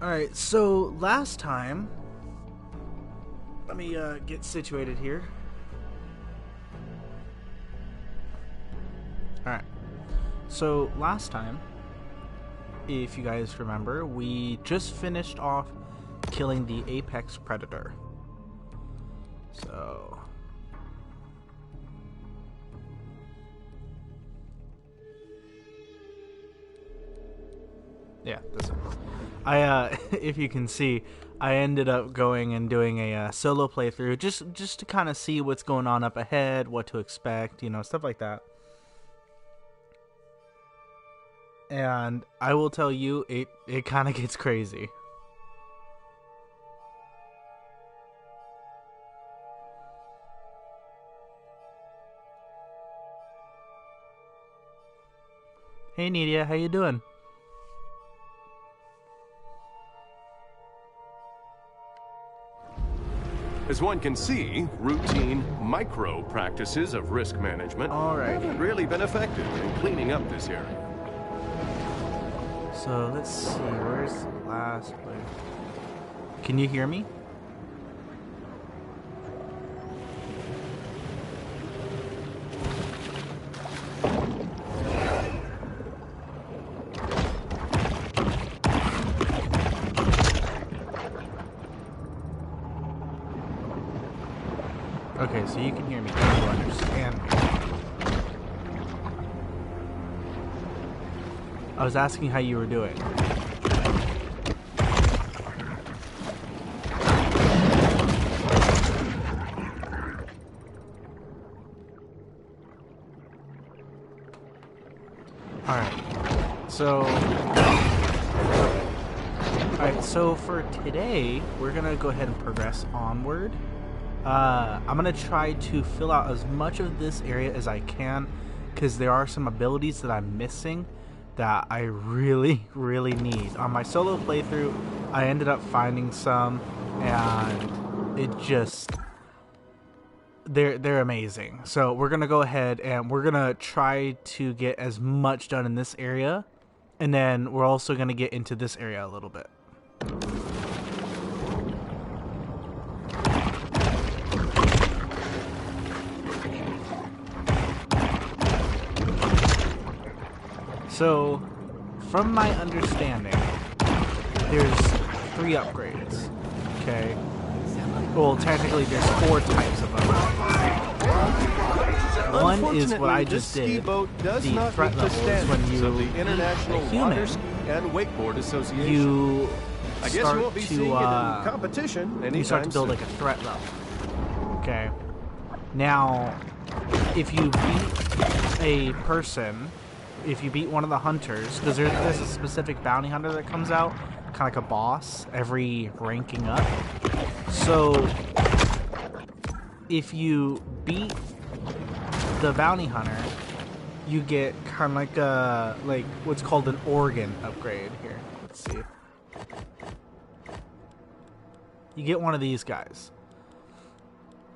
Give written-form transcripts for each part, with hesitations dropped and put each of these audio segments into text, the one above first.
Alright, so last time, let me get situated here. Alright, so last time, if you guys remember, we just finished off killing the apex predator. So yeah, this one. If you can see, I ended up going and doing a solo playthrough just to kind of see what's going on up ahead, what to expect, you know, stuff like that. And I will tell you, it kind of gets crazy. Hey Nidia, how you doing? As one can see, routine, micro practices of risk management haven't really been effective in cleaning up this area. So let's see, where's the last place? Can you hear me? Okay, so you can hear me, you understand me. I was asking how you were doing. Alright, so for today, we're gonna go ahead and progress onward. I'm going to try to fill out as much of this area as I can, because there are some abilities that I'm missing that I really, really need. On my solo playthrough, I ended up finding some, and it just... They're amazing. So we're going to go ahead and we're going to try to get as much done in this area, and then we're also going to get into this area a little bit. So, from my understanding, there's 3 upgrades, okay? Well, technically there's 4 types of upgrades. One is what I just did, the threat level is when you beat a human, you start to build like a threat level, okay? Now, if you beat a person, if you beat one of the hunters, because there's a specific bounty hunter that comes out, kind of like a boss, every ranking up. So, if you beat the bounty hunter, you get kind of like a, what's called an organ upgrade here. Let's see. You get one of these guys.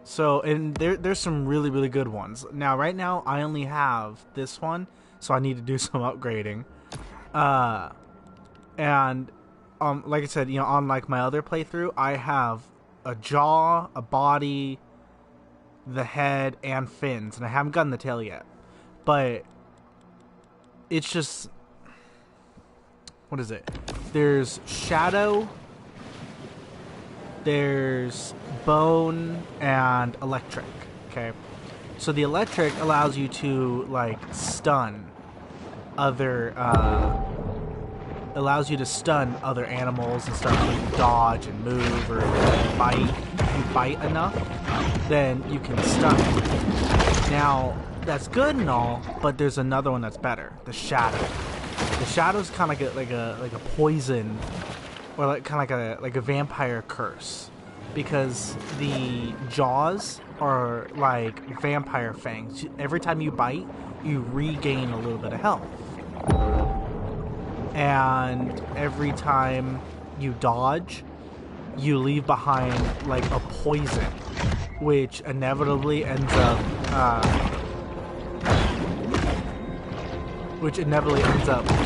So, and there's some really, really good ones. Now, right now, I only have this one, so I need to do some upgrading. And like I said, you know, on like my other playthrough, I have a jaw, a body, the head, and fins, and I haven't gotten the tail yet. But it's just, what is it? There's shadow, there's bone, and electric. Okay. So the electric allows you to like stun other animals and stuff. So you dodge and move, or if you bite enough, then you can stun them. Now that's good and all, but there's another one that's better, the shadow. The shadow's kind of like a poison, or kind of like a vampire curse, because the jaws are like vampire fangs. Every time you bite, you regain a little bit of health. And every time you dodge, you leave behind like a poison, which inevitably ends up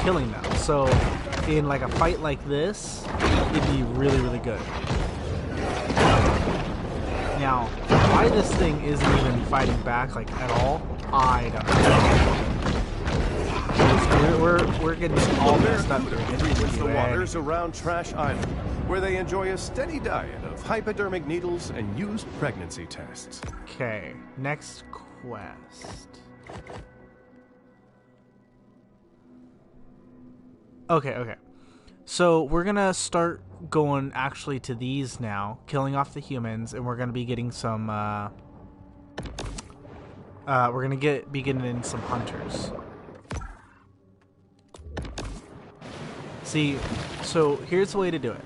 killing them. So in like a fight like this, it'd be really, really good. Now, why this thing isn't even fighting back like at all, I don't know. We're getting all messed up here. Frequents the waters around Trash Island, where they enjoy a steady diet of hypodermic needles and used pregnancy tests. Okay, next quest. Okay. So we're gonna start going actually to these now, killing off the humans, and we're gonna be getting some. We're gonna be getting in some hunters. See, so here's the way to do it.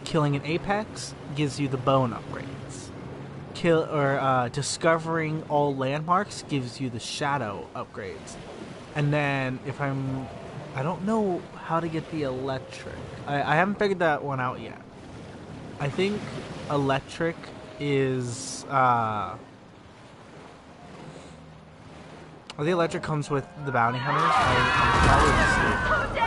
Killing an apex gives you the bone upgrades. Discovering all landmarks gives you the shadow upgrades. And then I don't know how to get the electric. I haven't figured that one out yet. I think electric is I think electric comes with the bounty hunters. I'm probably mistaken.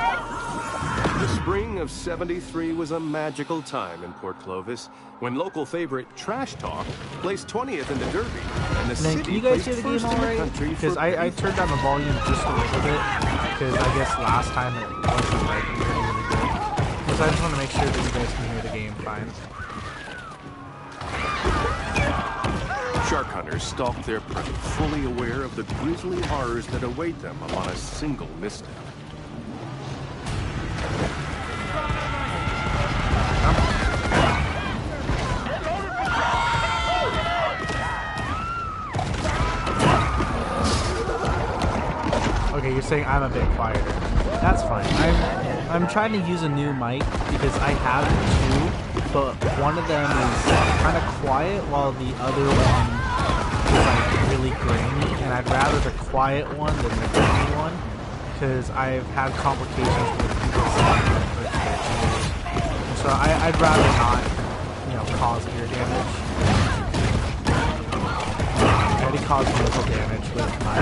The spring of '73 was a magical time in Port Clovis when local favorite Trash Talk placed 20th in the Derby, and the city can you guys hear the placed game first in the alright? country. Because I turned down the volume just a little bit, because I guess last time it wasn't like really, really good. Because I just want to make sure that you guys can hear the game fine. Shark hunters stalk their prey, fully aware of the grisly horrors that await them upon a single misstep. Okay, you're saying I'm a bit quieter. That's fine. I'm trying to use a new mic because I have two, but one of them is kind of quiet while the other one is like really grainy, and I'd rather the quiet one than the grainy one because I've had complications with people saying and so I'd rather not, cause ear damage. I already caused mental damage with my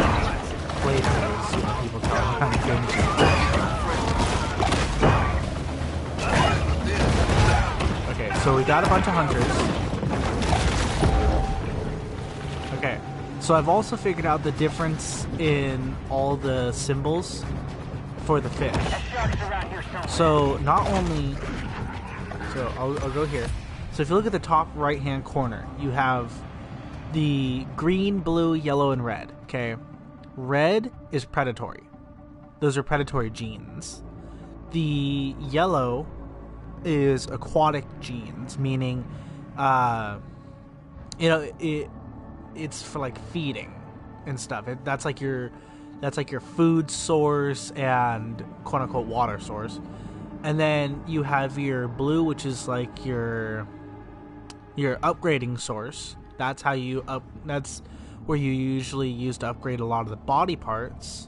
playthroughs, people tell me I'm cringy. Okay, so we got a bunch of hunters. Okay, so I've also figured out the difference in all the symbols for the fish. So not only, I'll go here. So if you look at the top right hand corner, you have the green, blue, yellow, and red. Okay. Red is predatory. Those are predatory genes. The yellow is aquatic genes, meaning, it's for like feeding and stuff. That's like your food source and quote unquote water source. And then you have your blue, which is like your upgrading source. That's how that's where you usually use to upgrade a lot of the body parts.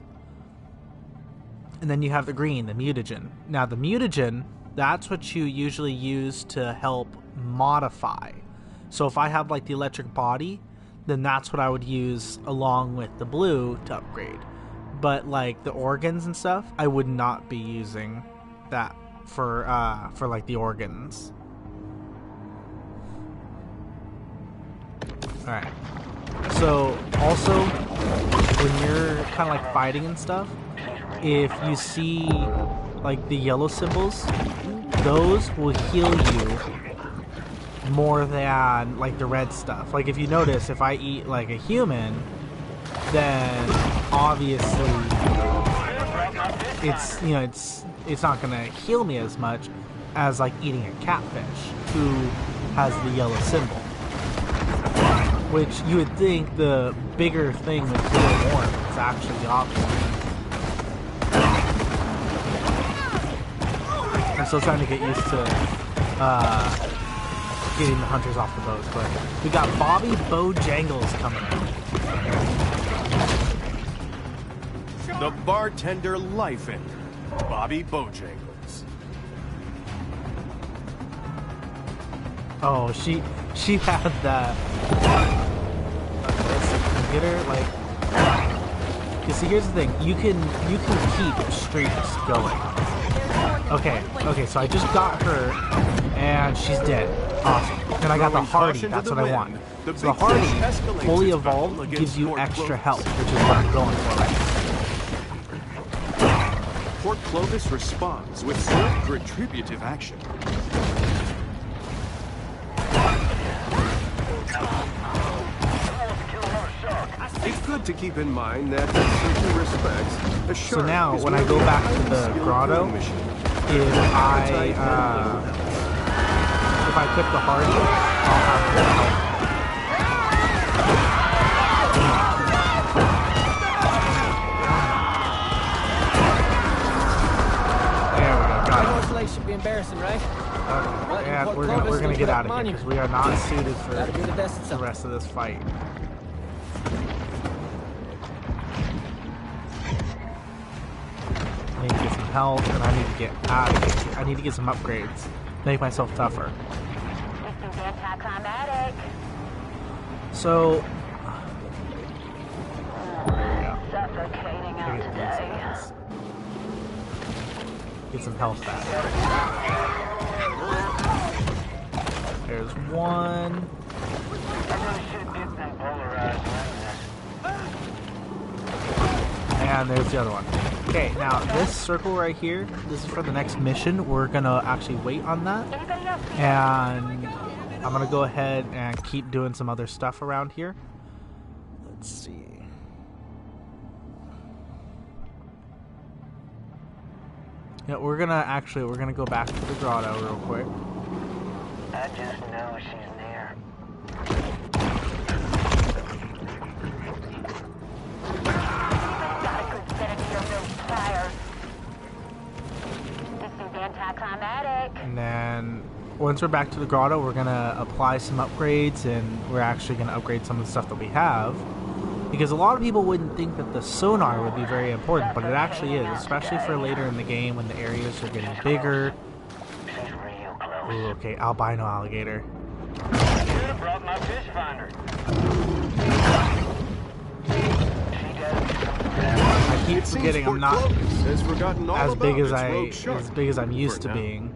And then you have the green, the mutagen. Now the mutagen, that's what you usually use to help modify. So if I have like the electric body, then that's what I would use along with the blue to upgrade. But like the organs and stuff, I would not be using that for like the organs. Alright. So, also, when you're kind of like fighting and stuff, if you see like the yellow symbols, those will heal you more than like the red stuff. Like if you notice, if I eat like a human, then obviously it's not gonna heal me as much as like eating a catfish who has the yellow symbol. Which you would think the bigger thing would heal more, but it's actually the opposite. I'm still trying to get used to getting the hunters off the boat, but we got Bobby Bojangles coming out. The bartender life ender, Bobby Bojangles. Oh, she had that. Get her like. You see, here's the thing: you can keep streaks going. Okay, so I just got her, and she's dead. Awesome. Then I got the Hardy, that's what I want. So the Hardy, fully evolved, gives you extra health, which is what I'm going for right now. Port Clovis responds with swift retributive action. It's good to keep in mind that in certain respects, a shark so now, is when I go merely a back to highly the skilled grotto, killing machine. if I equip the Hardy, I'll have full health. There we go, got it. Should be embarrassing, right? Okay, and we're gonna get out of here because we are not suited for the rest of this fight. I need to get some health, and I need to get out of here. I need to get some upgrades. Make myself tougher. This is anticlimactic. So... Suffocating out today. Get some health back. There's one. And there's the other one. Okay, now this circle right here, this is for the next mission. We're gonna actually wait on that. And I'm gonna go ahead and keep doing some other stuff around here. Let's see. Yeah, we're gonna go back to the grotto real quick. I just know she's near. Got a good set of needle tires. This is anticlimactic. And then once we're back to the grotto, we're gonna apply some upgrades, and we're actually gonna upgrade some of the stuff that we have. Because a lot of people wouldn't think that the sonar would be very important, but it actually is, especially for later in the game when the areas are getting bigger. Ooh, okay, albino alligator. Should have brought my fish finder. I keep forgetting I'm not as big as I'm used to being.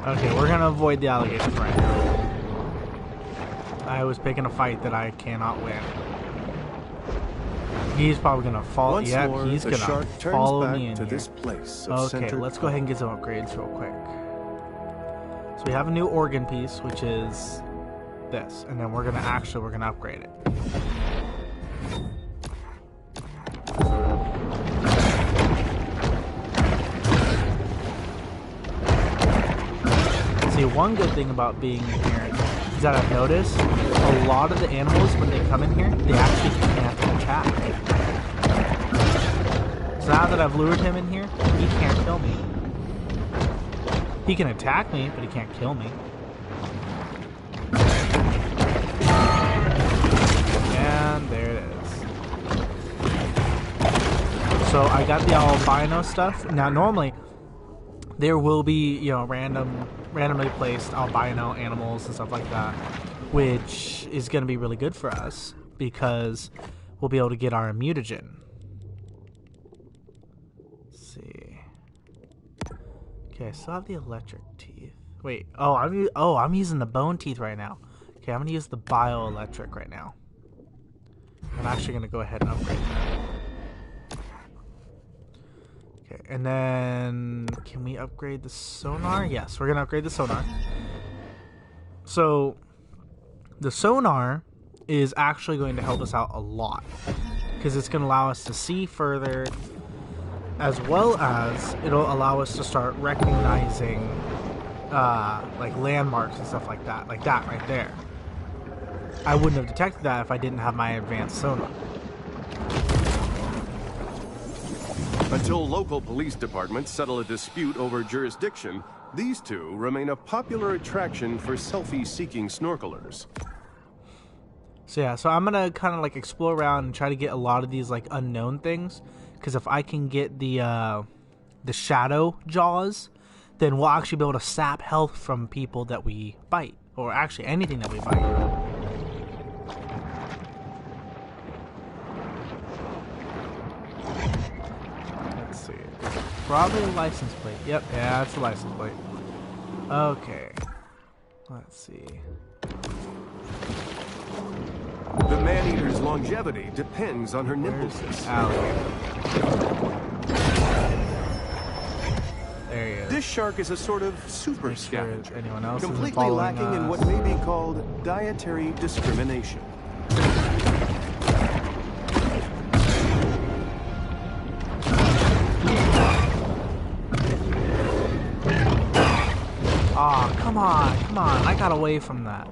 Okay, we're gonna avoid the alligators right now. I was picking a fight that I cannot win. He's probably gonna follow. Yep, he's gonna follow me in here. Okay, let's go ahead and get some upgrades real quick. So we have a new organ piece, which is this, and then we're gonna upgrade it. See, one good thing about being in here is that I've noticed a lot of the animals, when they come in here, they actually can't attack. So now that I've lured him in here, he can't kill me. He can attack me, but he can't kill me. And there it is. So I got the albino stuff. Now normally there will be, you know, randomly placed albino animals and stuff like that, which is going to be really good for us because we'll be able to get our mutagen. Let's see. Okay, I still have the electric teeth. Wait, I'm using the bone teeth right now. Okay, I'm going to use the bioelectric right now. I'm actually going to go ahead and upgrade that. Okay, and then can we upgrade the sonar? Yes, we're going to upgrade the sonar. So the sonar is actually going to help us out a lot because it's going to allow us to see further, as well as it'll allow us to start recognizing like landmarks and stuff like that right there. I wouldn't have detected that if I didn't have my advanced sonar. Until local police departments settle a dispute over jurisdiction, these two remain a popular attraction for selfie-seeking snorkelers. So yeah, so I'm gonna kind of like explore around and try to get a lot of these like unknown things, because if I can get the shadow jaws, then we'll actually be able to sap health from people that we bite, or actually anything that we bite. Let's see. Probably a license plate. Yep, yeah, it's a license plate. Okay. Let's see. The Maneater's longevity depends on her nimbleness. There he is. This shark is a sort of super Make sure scavenger, anyone else isn't completely following lacking in us. what may be called dietary discrimination. Aw, come on, come on. I got away from that.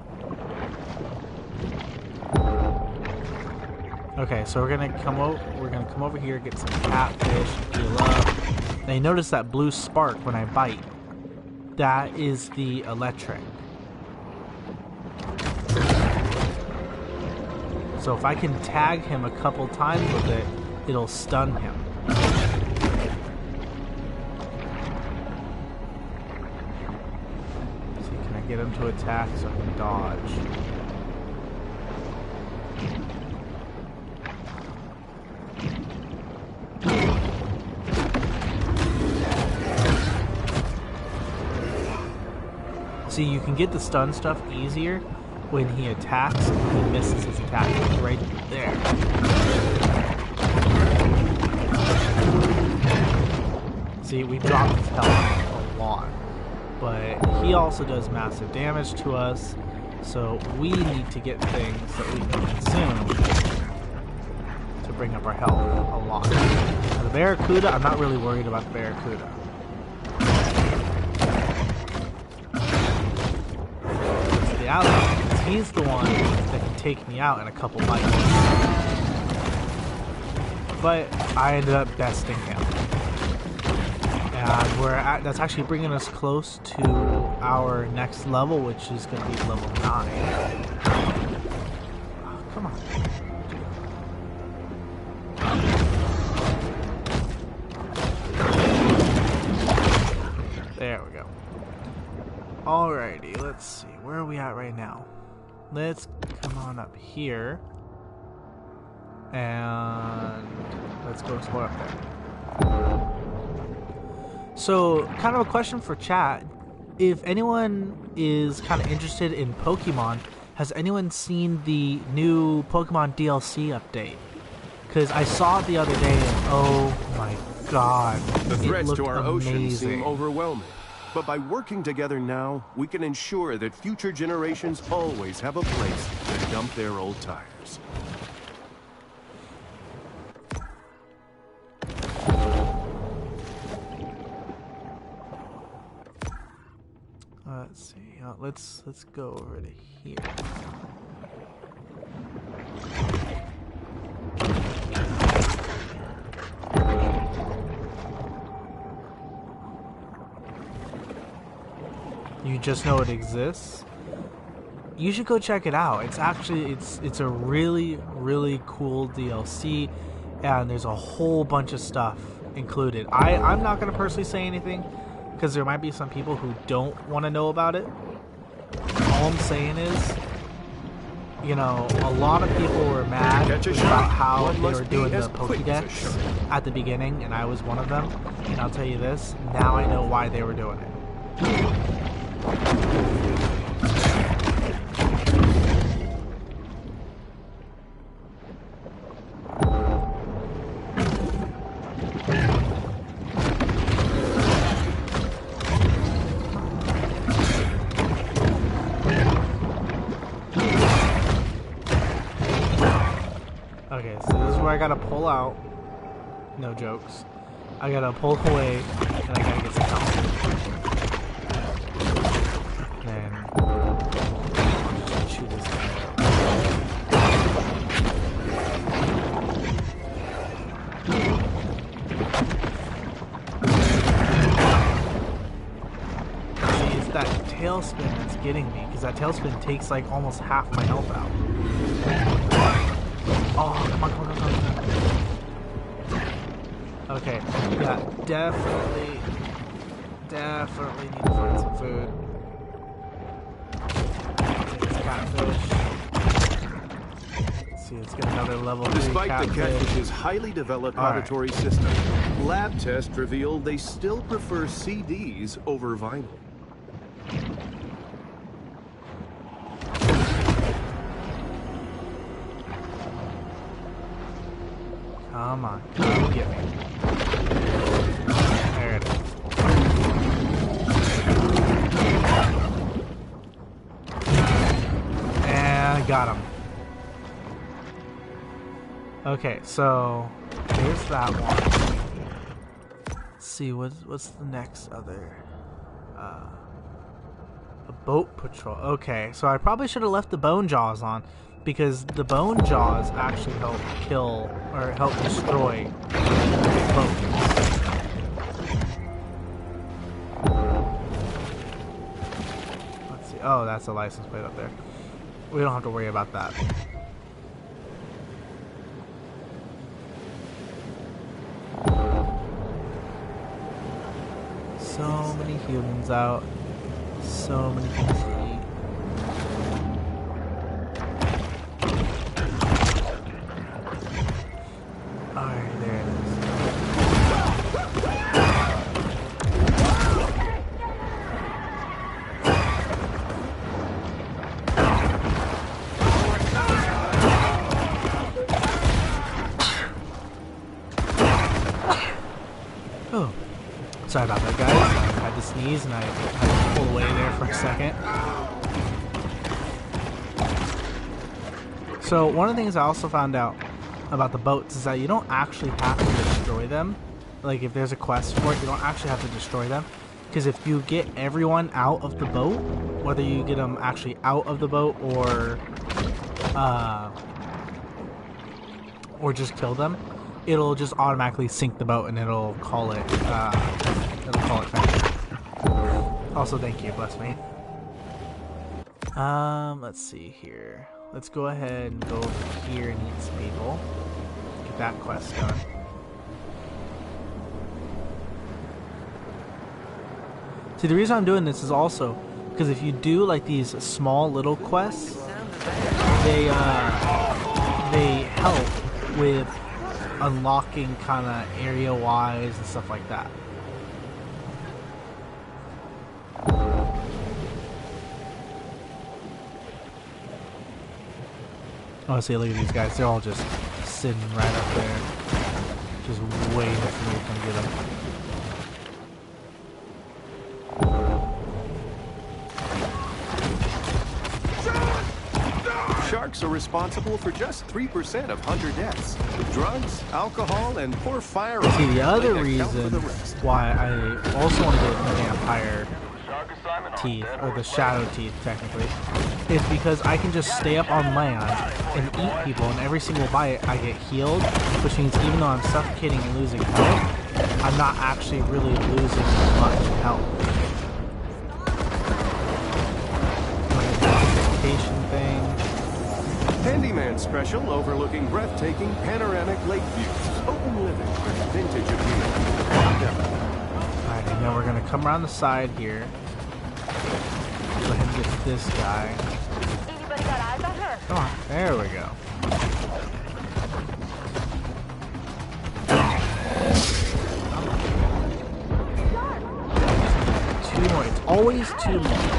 Okay, so we're gonna come over here, get some catfish, heal up. Now you notice that blue spark when I bite. That is the electric. So if I can tag him a couple times with it, it'll stun him. See, can I get him to attack so I can dodge? See, you can get the stun stuff easier when he attacks and he misses his attack. It's right there. See, we dropped his health a lot. But he also does massive damage to us, so we need to get things that we can consume to bring up our health a lot. Now, the Barracuda, I'm not really worried about the Barracuda. The alligator, he's the one that can take me out in a couple bites. But I ended up besting him. And that's actually bringing us close to our next level, which is going to be level 9. Oh, come on. There we go. Alrighty, let's see. Where are we at right now? Let's come on up here. And let's go explore up there. So, kind of a question for chat. If anyone is kind of interested in Pokemon, has anyone seen the new Pokemon DLC update? Because I saw it the other day and oh my god, The threats to our amazing. ocean seem overwhelming. But by working together now, we can ensure that future generations always have a place to dump their old tires. Let's see. Let's go over to here. You just know it exists? You should go check it out. It's actually it's a really cool DLC, and there's a whole bunch of stuff included. I'm not gonna personally say anything because there might be some people who don't want to know about it. All I'm saying is, you know, a lot of people were mad about how they were doing the Pokédex at the beginning, and I was one of them. And I'll tell you this, now I know why they were doing it. Okay, so this is where I gotta pull out. No jokes. I gotta pull away, and I gotta get some help. Then shoot this guy. See, it's that tailspin that's getting me, because that tailspin takes like almost half my health out. Oh, come on. Okay, yeah, definitely Definitely need to find some food. It's catfish. Let's see, let's get another level 3 Despite the catfish. catfish's highly developed All right. auditory system, lab tests reveal they still prefer CDs over vinyl. Come on, come get me. There it is. And I got him. Okay, so there's that one. Let's see, what's the next other? A boat patrol. Okay, so I probably should have left the bone jaws on, because the bone jaws actually help kill or help destroy boats. Let's see. Oh, that's a license plate up there. We don't have to worry about that. So many humans out. So many things to eat. Alright, there it is. Oh, sorry about that, guys. I had to sneeze and I had to pull away there for a second. So one of the things I also found out about the boats is that you don't actually have to destroy them. Like, if there's a quest for it, you don't actually have to destroy them, because if you get everyone out of the boat, whether you get them actually out of the boat or just kill them, it'll just automatically sink the boat and it'll call it finished. Also, thank you, bless me. Let's see here. Let's go ahead and go over here and eat some people. Get that quest done. See, the reason I'm doing this is also because if you do like these small little quests, they help with unlocking kind of area-wise and stuff like that. Oh, see, look at these guys. They're all just sitting right up there, just waiting for me to come get them. Sharks are responsible for just 3% of hunter deaths. Drugs, alcohol, and poor firearms. See, the other account for reason the rest. why I also want to get vampire teeth, or the shadow teeth technically, is because I can just stay up on land and eat people, and every single bite I get healed, which means even though I'm suffocating and losing health, I'm not actually really losing much health. Like a vacation thing. Handyman special overlooking breathtaking panoramic lake views. Open living with vintage appeal. Alright, and then we're gonna come around the side here. Go ahead and get this guy. Anybody got eyes on her? Come on, there we go. Two more. It's always two more.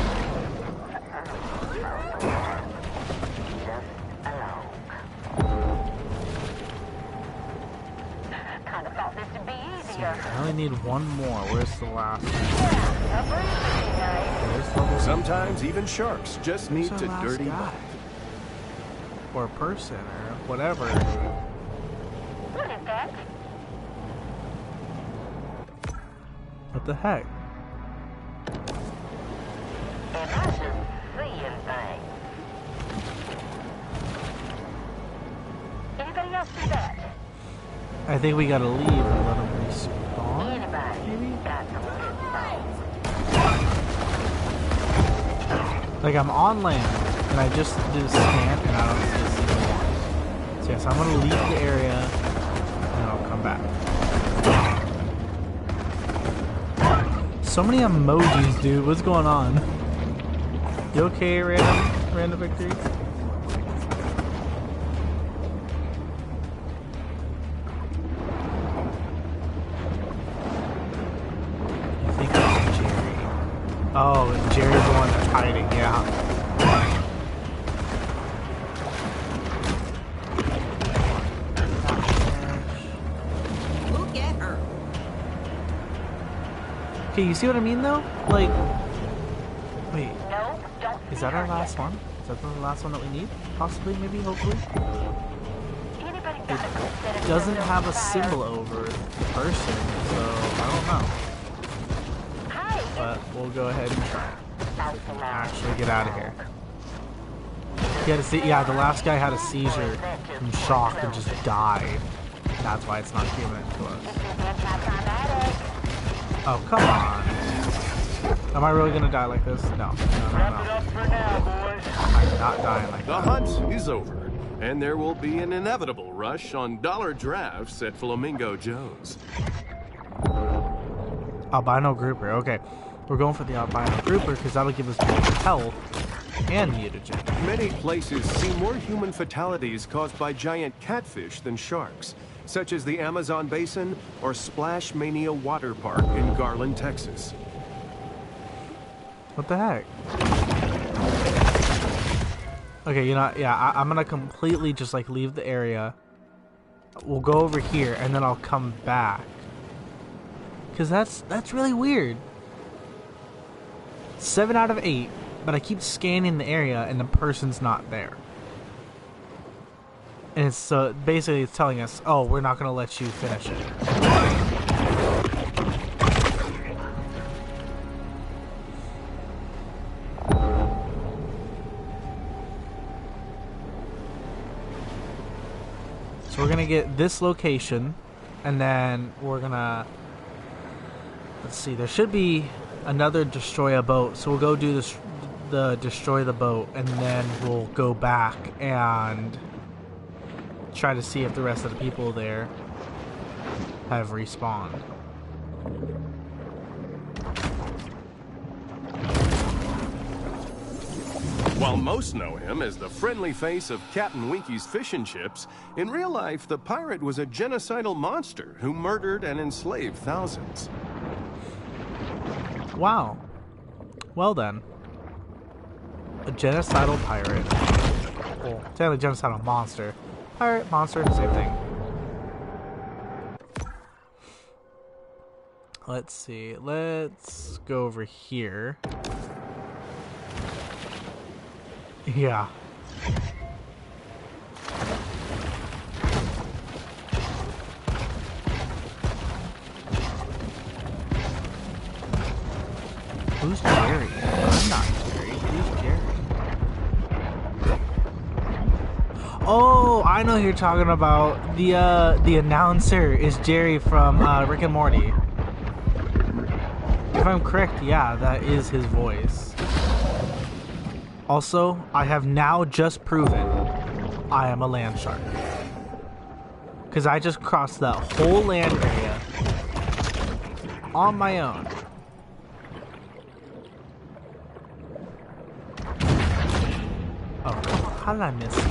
Kind of thought this would be I easier. only need one more. Where's the last one? A breeze, nice. There's level Sometimes even sharks just need Where's to our last dirty guy? bite. Or a person, or whatever. What is that? What the heck? Am I just seeing things? Anybody else see that? I think we gotta leave and let him respawn. Anybody Maybe? got some good things? Like, I'm on land, and I just did a scan, and I don't see a single one. So yes, I'm gonna leave the area, and I'll come back. So many emojis, dude. What's going on? You okay, random victory? I think it's Jerry. Oh, and Jerry's the one that's hiding, yeah. Look at her. Okay, you see what I mean though? Like, wait, No, don't is see that our her last yet. one? Is that the last one that we need? Possibly, maybe, hopefully? Anybody got a good set of Doesn't dildos have a to fire? symbol over the person, so I don't know. Hi, But we'll go ahead and try. out the loud. Actually, get out of here. He had a yeah, the last guy had a seizure from shock and just died. That's why it's not giving it to us. Anticlimactic. Oh, come on. Am I really gonna die like this? No. Wrap it up for now, boys. I'm not dying like The that. hunt is over, and there will be an inevitable rush on dollar drafts at Flamingo Joe's. Albino grouper. Okay, we're going for the albino grouper because that'll give us both health and mutagen. Many places see more human fatalities caused by giant catfish than sharks, such as the Amazon Basin or Splash Mania Water Park in Garland, Texas. What the heck? Okay, you know, yeah, I'm gonna completely just like leave the area. We'll go over here and then I'll come back. Cause that's really weird. 7 out of 8, but I keep scanning the area and the person's not there. And it's basically it's telling us, oh, we're not gonna let you finish it. So we're gonna get this location, and then we're gonna, let's see, there should be another destroy a boat. So we'll go do this, the destroy the boat, and then we'll go back and try to see if the rest of the people there have respawned. While most know him as the friendly face of Captain Winky's Fish and Chips, in real life, the pirate was a genocidal monster who murdered and enslaved thousands. Wow. Well then. A genocidal pirate. Well, technically genocidal monster. Pirate, monster, same thing. Let's see. Let's go over here. Yeah. Who's Jerry? I'm not Jerry. Who's Jerry? Oh, I know who you're talking about. The announcer is Jerry from Rick and Morty. If I'm correct, yeah, that is his voice. Also, I have now just proven I am a land shark. Because I just crossed that whole land area on my own. Oh, come on. How did I miss it?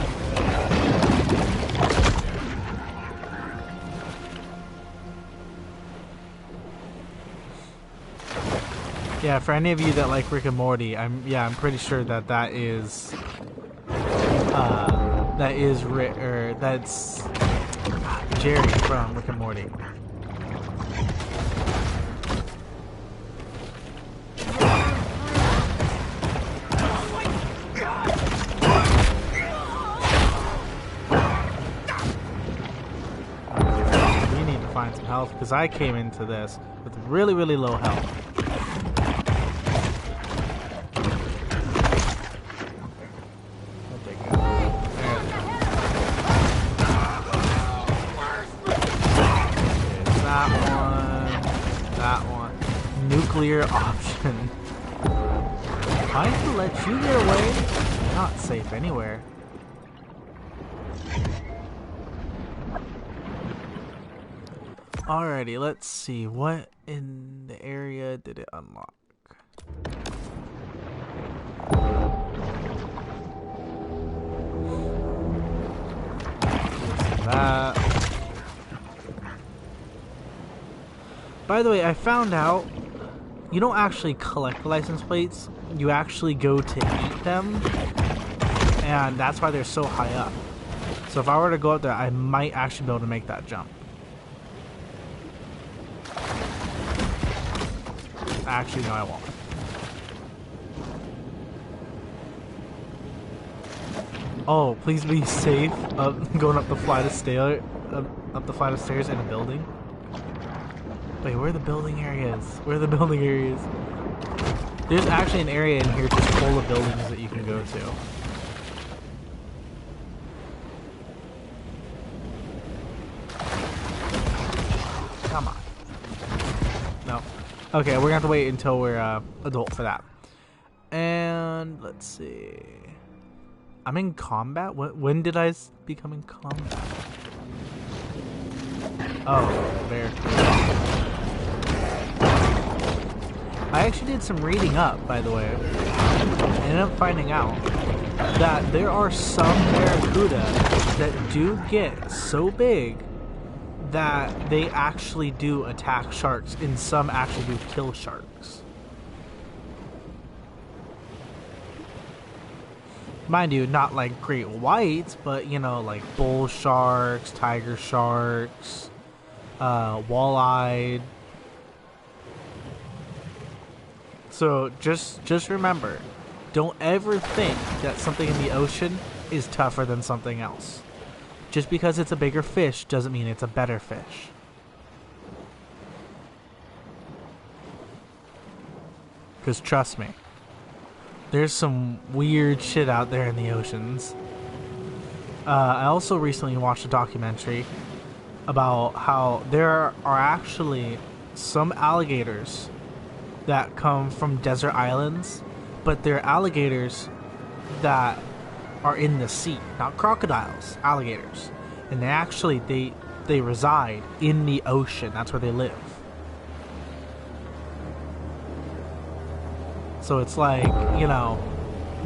Yeah, for any of you that like Rick and Morty, I'm pretty sure that is that's Jerry from Rick and Morty. We need to find some health because I came into this with really, really low health. Nuclear option. Trying to let you get away? You're not safe anywhere. Alrighty, let's see. What in the area did it unlock? That. By the way, I found out you don't actually collect license plates. You actually go to eat them. And that's why they're so high up. So if I were to go up there, I might actually be able to make that jump. Actually, no, I won't. Oh, please be safe going up the flight of stairs, up the flight of stairs in a building. Wait, where are the building areas? Where are the building areas? There's actually an area in here just full of buildings that you can go to. Come on. No. Okay, we're gonna have to wait until we're adult for that. And let's see. I'm in combat? When did I become in combat? Oh, there. I actually did some reading up, by the way. I ended up finding out that there are some barracuda that do get so big that they actually do attack sharks, and some actually do kill sharks. Mind you, not like great whites, but you know, like bull sharks, tiger sharks, walleyed. So just remember, don't ever think that something in the ocean is tougher than something else. Just because it's a bigger fish doesn't mean it's a better fish. Because trust me, there's some weird shit out there in the oceans. I also recently watched a documentary about how there are actually some alligators that come from desert islands, but they're alligators that are in the sea, not crocodiles, alligators. And they actually, they reside in the ocean. That's where they live. So it's like, you know,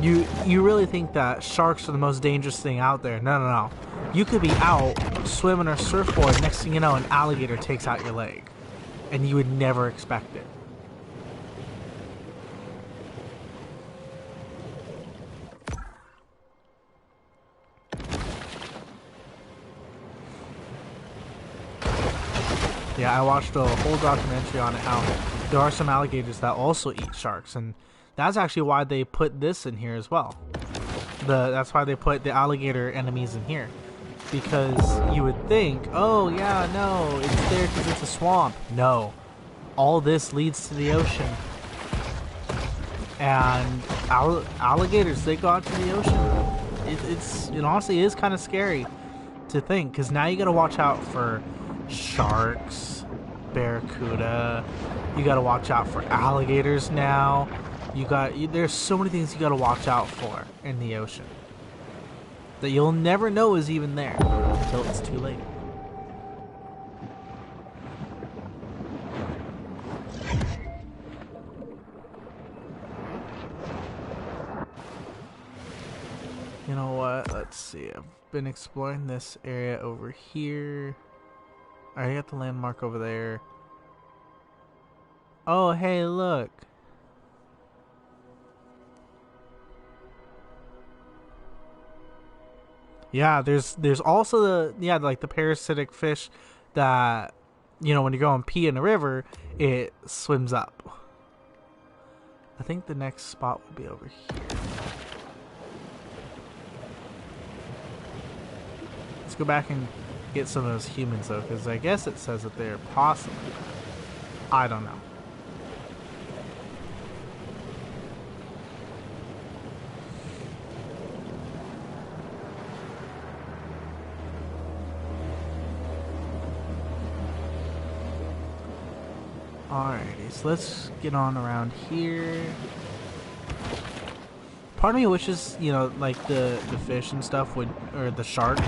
you really think that sharks are the most dangerous thing out there. No, no, no. You could be out swimming or surfboard, next thing you know, an alligator takes out your leg. And you would never expect it. Yeah, I watched a whole documentary on it, how there are some alligators that also eat sharks, and that's actually why they put this in here as well. That's why they put the alligator enemies in here. Because you would think, oh yeah, no, it's there because it's a swamp. No. All this leads to the ocean. And alligators, they go out to the ocean. It honestly is kind of scary to think, because now you gotta watch out for sharks, barracuda, you gotta watch out for alligators now. There's so many things you gotta watch out for in the ocean that you'll never know is even there until it's too late. You know what? Let's see. I've been exploring this area over here. I already got the landmark over there. Oh, hey, look. Yeah, there's also like the parasitic fish that, you know, when you go and pee in the river, it swims up. I think the next spot would be over here. Let's go back and get some of those humans though, because I guess it says that they're possible. I don't know. Alrighty, so let's get on around here. Part of me wishes, you know, like the fish and stuff would, or the shark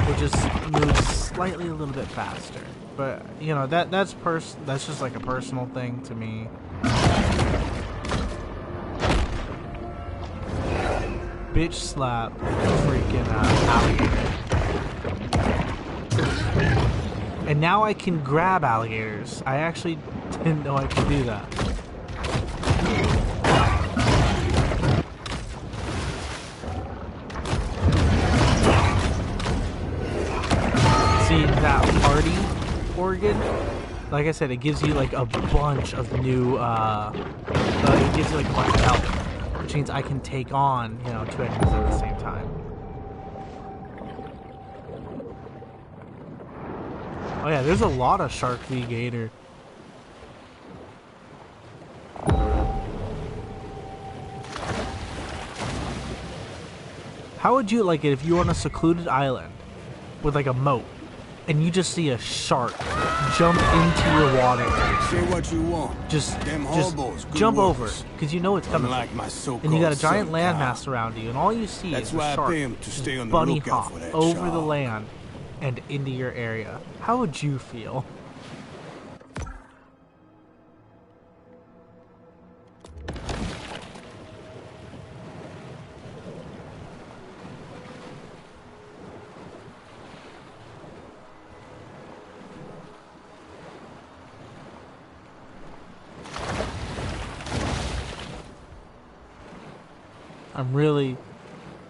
would just move slightly a little bit faster. But you know that's just like a personal thing to me. Bitch slap freaking alligator. And now I can grab alligators. I actually didn't know I could do that. See that party organ? Like I said, it gives you like a bunch of new, it gives you like a bunch of health, which means I can take on, you know, 2 enemies at the same time. Oh yeah, there's a lot of Shark v Gator. How would you like it if you were on a secluded island with like a moat and you just see a shark jump into your water? Say what you want. Just hobos, jump workers. over because you know it's coming. Unlike my so-called And you got a giant son, landmass around you, and all you see That's is why a I shark pay him to just stay on the bunny lookout hop for that over the shark. land and into your area. How would you feel? I'm really,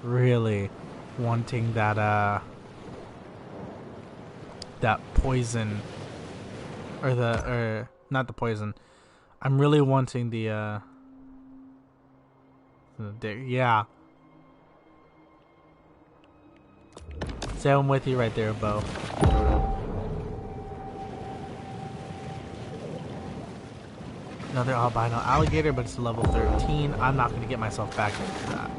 really wanting that that poison, or not the poison. I'm really wanting the yeah. Say I'm with you right there, Bo. Another albino alligator, but it's level 13. I'm not going to get myself back into that.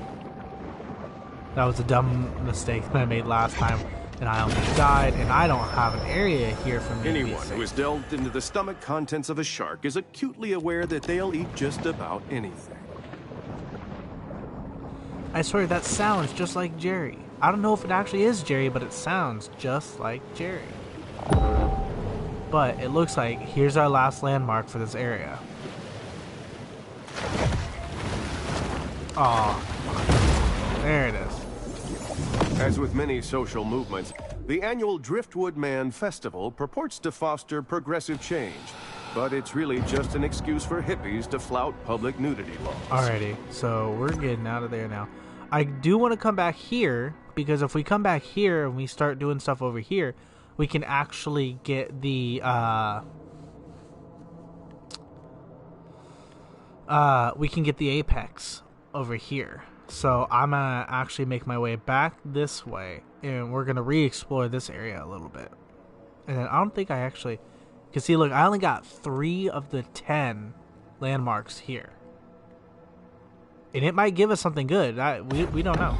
That was a dumb mistake that I made last time, and I almost died, and I don't have an area here for me to be Anyone safe. who has delved into the stomach contents of a shark is acutely aware that they'll eat just about anything. I swear, that sounds just like Jerry. I don't know if it actually is Jerry, but it sounds just like Jerry. But it looks like here's our last landmark for this area. Oh, there it is. As with many social movements, the annual Driftwood Man Festival purports to foster progressive change, but it's really just an excuse for hippies to flout public nudity laws. Alrighty, so we're getting out of there now. I do want to come back here, because if we come back here and we start doing stuff over here, we can actually get the we can get the apex over here. So I'm gonna actually make my way back this way, and we're gonna re-explore this area a little bit. And then I don't think I actually, cause see, look, I only got 3 of the 10 landmarks here, and it might give us something good. We don't know.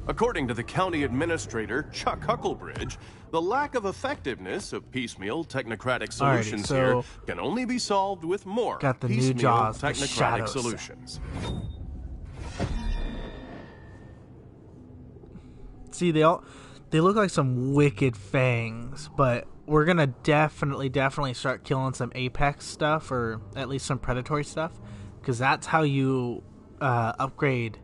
According to the county administrator, Chuck Hucklebridge, the lack of effectiveness of piecemeal technocratic solutions so here can only be solved with more got the new piecemeal Jaws, the technocratic shadows. solutions. See, they look like some wicked fangs, but we're gonna definitely start killing some apex stuff, or at least some predatory stuff, because that's how you upgrade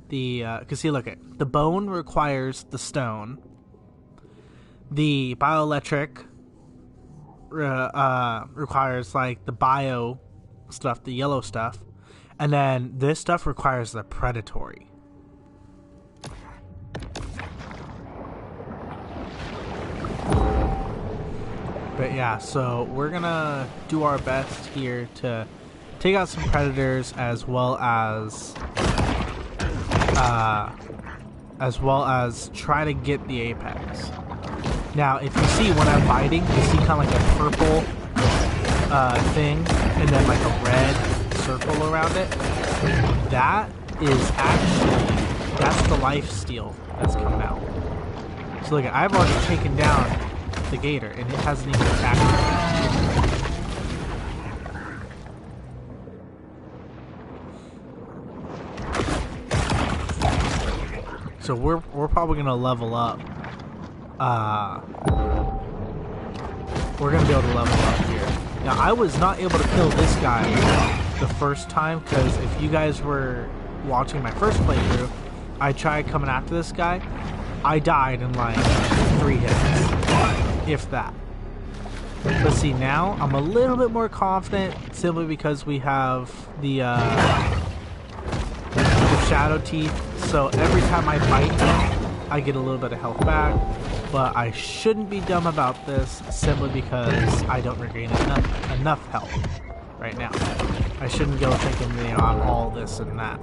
the. Because see, look, the bone requires the stone. The bioelectric requires like the bio stuff, the yellow stuff, and then this stuff requires the predatory. But yeah, so we're gonna do our best here to take out some predators, as well as try to get the apex. Now, if you see when I'm biting, you see kind of like a purple thing, and then like a red circle around it. That is that's the life steal that's coming out. So look, I've already taken down the gator, and it hasn't even attacked me. So we're probably gonna level up. We're gonna be able to level up here. Now I was not able to kill this guy the first time because if you guys were watching my first playthrough, I tried coming after this guy. I died in like 3 hits, if that. But see, now I'm a little bit more confident simply because we have the shadow teeth. So every time I bite him, I get a little bit of health back. But I shouldn't be dumb about this simply because I don't regain enough health right now. I shouldn't go thinking, you know, I'm all this and that.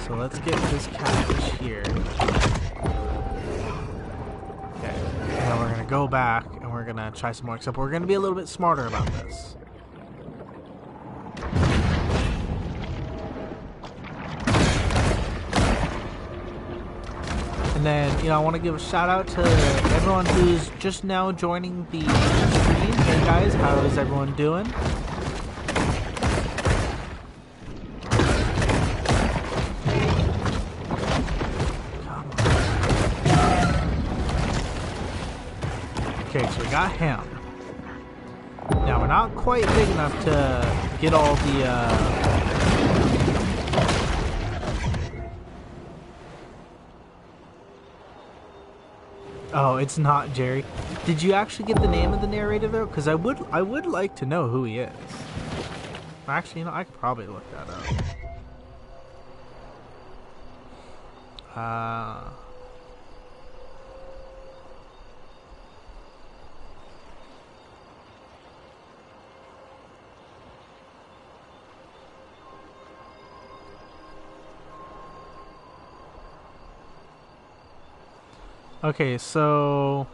So let's get this catfish here. Okay, and then we're gonna go back and we're gonna try some more, except we're gonna be a little bit smarter about this. And then, you know, I want to give a shout out to everyone who's just now joining the stream. Hey guys, how is everyone doing? Okay, so we got him. Now we're not quite big enough to get all the Oh, it's not Jerry. Did you actually get the name of the narrator though? Because I would like to know who he is. Actually, you know, I could probably look that up. Okay, so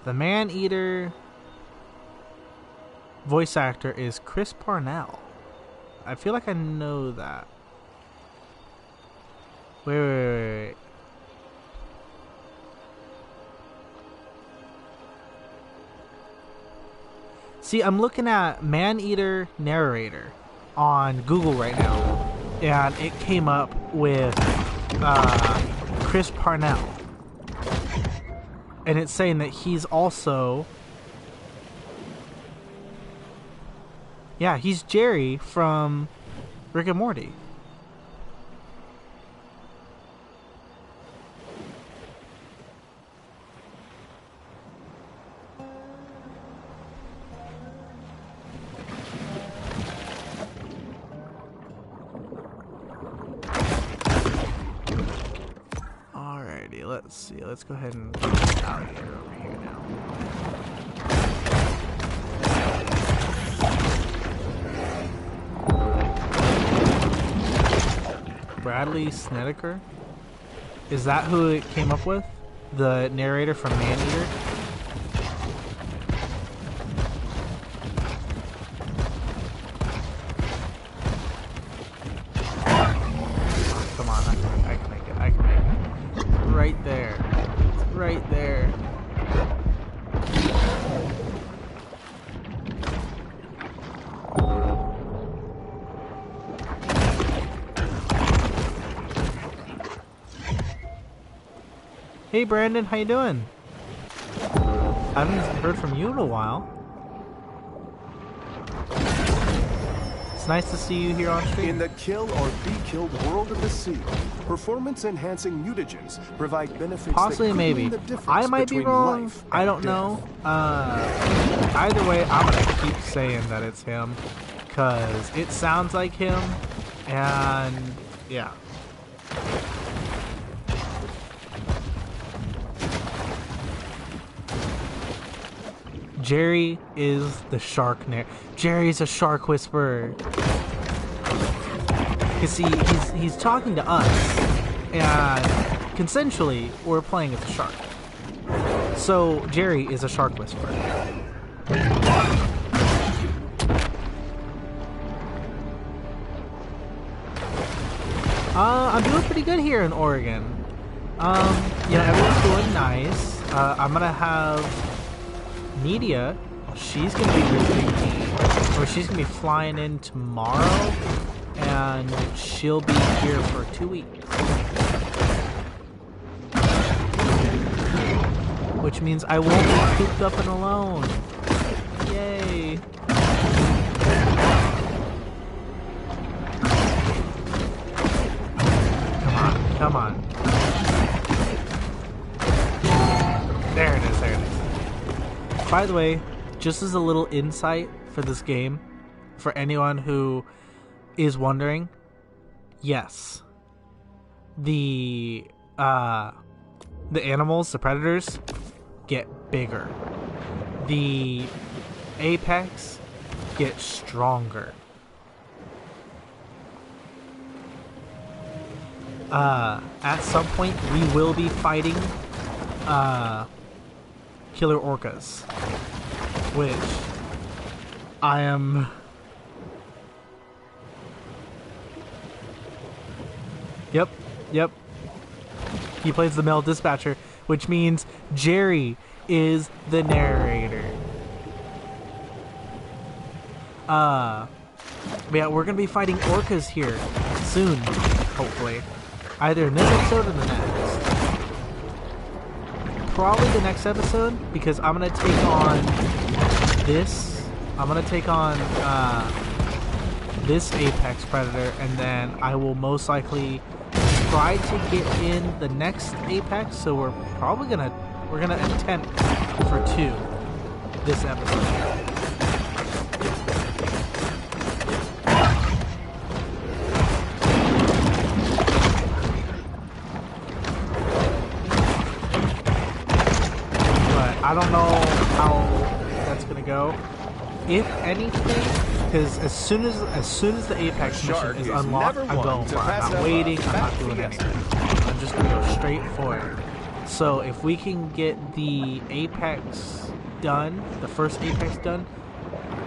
the Maneater voice actor is Chris Parnell. I feel like I know that. Wait. See, I'm looking at Maneater narrator on Google right now, and it came up with Chris Parnell. And it's saying that he's also... Yeah, he's Jerry from Rick and Morty. Let's see. Let's go ahead and get out here over here now. Bradley Snedeker? Is that who it came up with? The narrator from Maneater? Come on, I can make it. I can make it. Right there. It's right there. Hey Brandon, how you doing? I haven't heard from you in a while. It's nice to see you here on stream. In the kill or be killed world of the sea, performance-enhancing mutagens provide benefits. Possibly, that maybe. the difference I might be wrong. I don't death. know. Either way, I'm gonna keep saying that it's him because it sounds like him, and yeah. Jerry is the shark Jerry's a shark whisperer. Cause see, he's talking to us, and consensually we're playing as a shark. So Jerry is a shark whisperer. I'm doing pretty good here in Oregon. You know, everyone's doing nice. I'm gonna have Media. She's gonna be visiting me, or she's gonna be flying in tomorrow, and she'll be here for 2 weeks. Which means I won't be cooped up and alone. Yay! Come on. There it is, there it is. By the way, just as a little insight for this game, for anyone who is wondering, yes, the animals, the predators, get bigger. The apex get stronger. At some point we will be fighting killer orcas, which I am Yep. He plays the male dispatcher, which means Jerry is the narrator. Yeah, we're gonna be fighting orcas here soon, hopefully. Either in this episode or the next. Probably the next episode, because I'm gonna take on this. I'm gonna take on this apex predator, and then I will most likely try to get in the next apex. So we're gonna attempt for 2 this episode. I don't know how that's gonna go. If anything, because as soon as the apex mission is unlocked, I'm going for it. I'm not waiting. I'm not doing anything. I'm just gonna go straight for it. So if we can get the apex done, the first apex done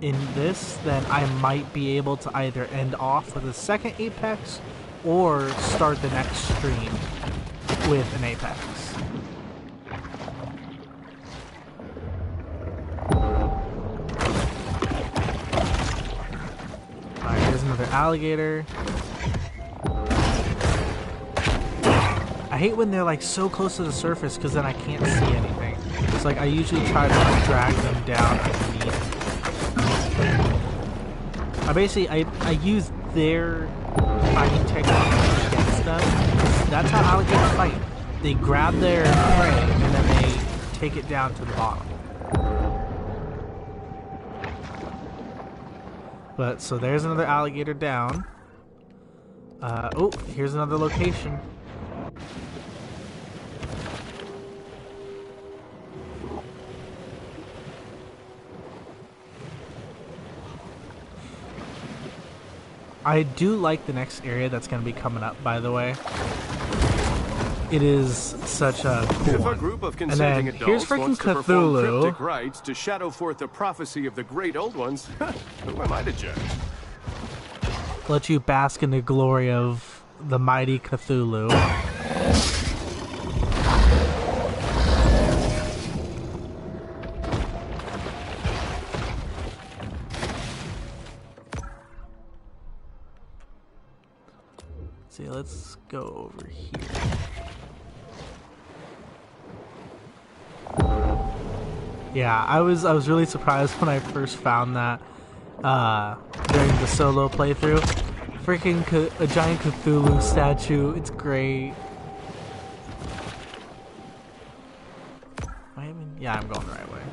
in this, then I might be able to either end off with a second apex or start the next stream with an apex. Another alligator. I hate when they're like so close to the surface because then I can't see anything. It's like I usually try to like, drag them down underneath. I use their fighting technique against them. That's how alligators fight. They grab their prey and then they take it down to the bottom. But, so there's another alligator down. Oh, here's another location. I do like the next area that's going to be coming up, by the way. It is such a cool If a one. group of And consenting then adults here's freaking wants to perform Cthulhu. cryptic rites to shadow forth the prophecy of the great old ones, who am I to judge? Let you bask in the glory of the mighty Cthulhu. See, let's go over here. Yeah, I was really surprised when I first found that during the solo playthrough. Freaking a giant Cthulhu statue. It's great. Am I even? Yeah, I'm going the right way.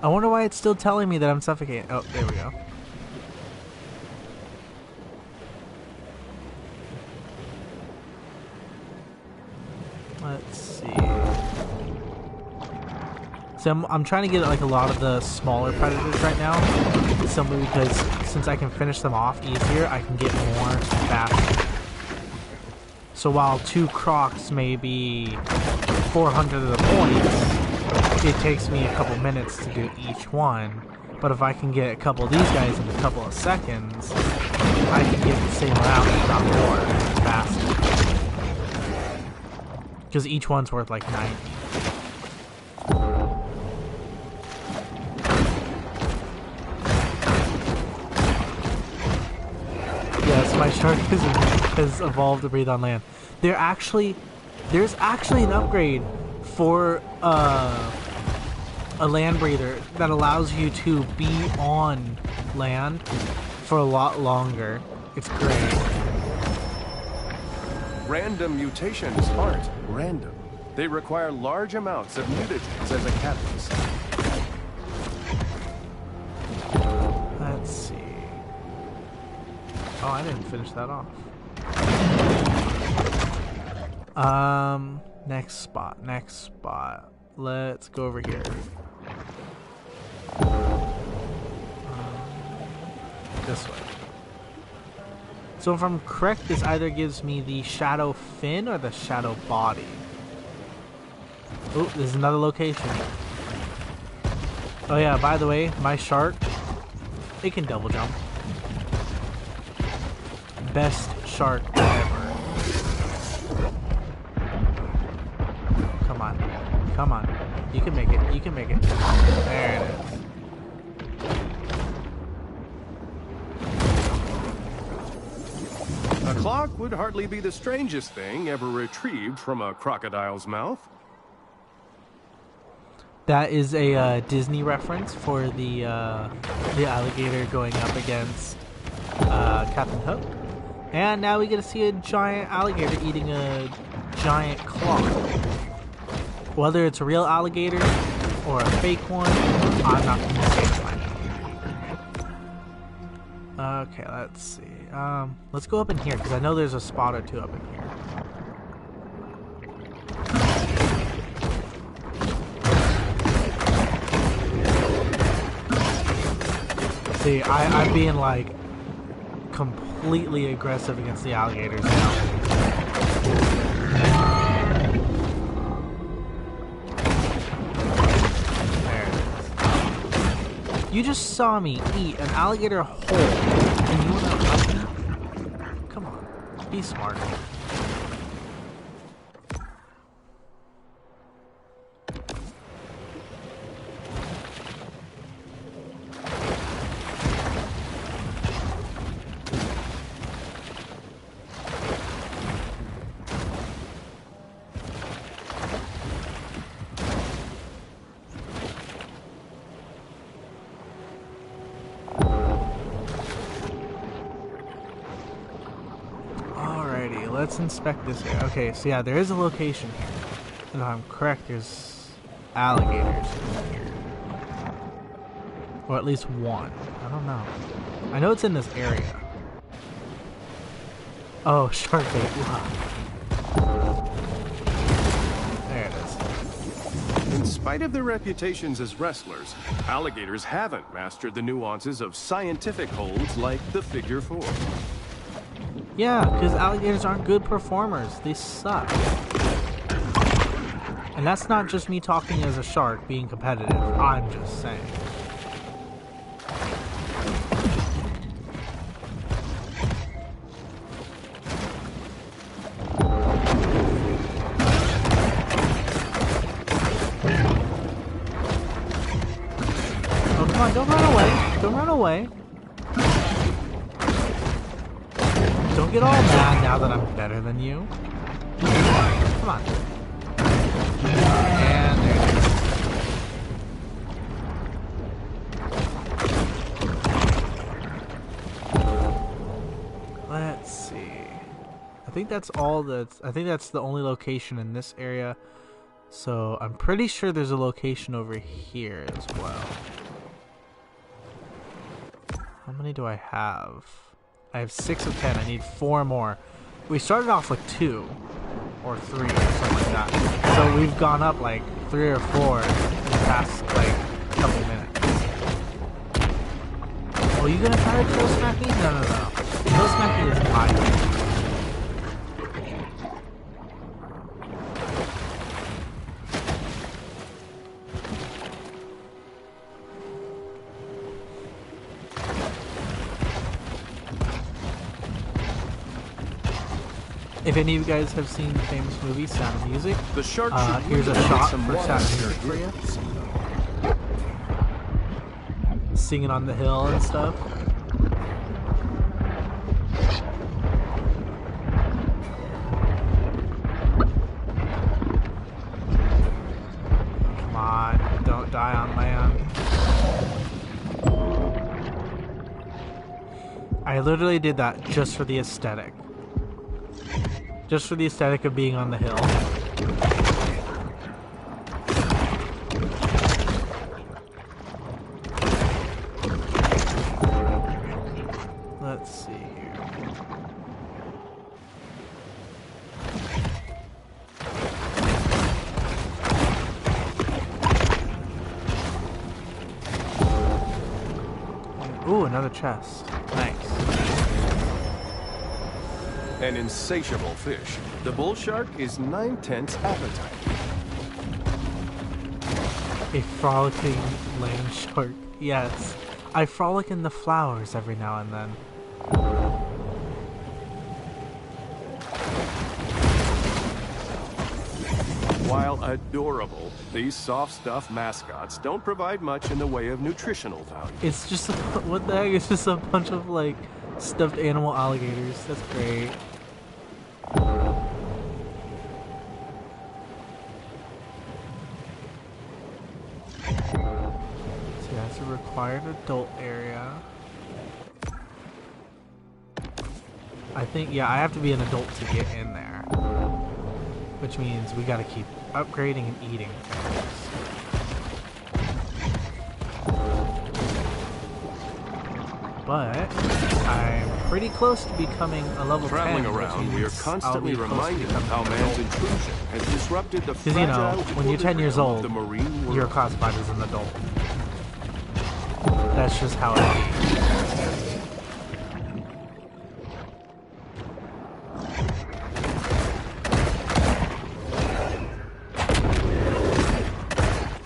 I wonder why it's still telling me that I'm suffocating. Oh, there we go. Let's see. So I'm trying to get like a lot of the smaller predators right now, simply because since I can finish them off easier, I can get more faster. So while 2 crocs may be 400 of the points, it takes me a couple minutes to do each one, But if I can get a couple of these guys in a couple of seconds, I can get the same amount, if not more, faster. Because each one's worth like 90. Yes, my shark has evolved to breathe on land. There's actually an upgrade for a land breather that allows you to be on land for a lot longer. It's great. Random mutations aren't random. They require large amounts of mutagens as a catalyst. Let's see. Oh, I didn't finish that off. Next spot. Let's go over here. This way. So if I'm correct, this either gives me the shadow fin or the shadow body. Oh, there's another location. Oh yeah, by the way, my shark, it can double jump. Best shark ever. Come on. You can make it. There it is. A clock would hardly be the strangest thing ever retrieved from a crocodile's mouth. That is a Disney reference for the alligator going up against Captain Hook. And now we get to see a giant alligator eating a giant claw. Whether it's a real alligator or a fake one, I'm not going to say it right now. Okay, let's see. Let's go up in here, because I know there's a spot or two up in here. See, I'm being like completely aggressive against the alligators now. There it is. You just saw me eat an alligator whole, and you wanna fight me? Come on, be smart. Let's inspect this area. Okay, so yeah, there is a location here. And if I'm correct, there's alligators in here. Or at least one. I don't know. I know it's in this area. Oh, shark bait. There it is. In spite of their reputations as wrestlers, alligators haven't mastered the nuances of scientific holds like the figure 4. Yeah, because alligators aren't good performers. They suck. And that's not just me talking as a shark being competitive. I'm just saying. Oh, come on, don't run away. Don't run away. Don't get all mad now that I'm better than you. Come on. And there it is. Let's see. I think that's all I think that's the only location in this area. So I'm pretty sure there's a location over here as well. How many do I have? I have 6 of 10. I need 4 more. We started off with 2 or 3 or something like that. So we've gone up like 3 or 4 in the past like couple minutes. Oh, you gonna try to kill Smacky? No. Kill Smacky is mine. If any of you guys have seen the famous movie Sound of Music, The shark here's a shot for Sound of Music for you. Singing on the hill and stuff. Come on, don't die on land. I literally did that just for the aesthetic. Just for the aesthetic of being on the hill. Let's see here. Ooh, another chest. Nice. An insatiable fish, the bull shark is 9/10 appetite. A frolicking land shark. Yes. I frolic in the flowers every now and then. While adorable, these soft stuff mascots don't provide much in the way of nutritional value. It's just a, what the heck? It's just a bunch of like stuffed animal alligators. That's great. So that's a required adult area. I think, yeah, I have to be an adult to get in there. Which means we gotta keep upgrading and eating things. But I'm pretty close to becoming a level 10. Traveling around, we are constantly reminded of how man's intrusion has disrupted the because, you know, when you're 10 years old, the marine world. you're classified as an adult. That's just how it is.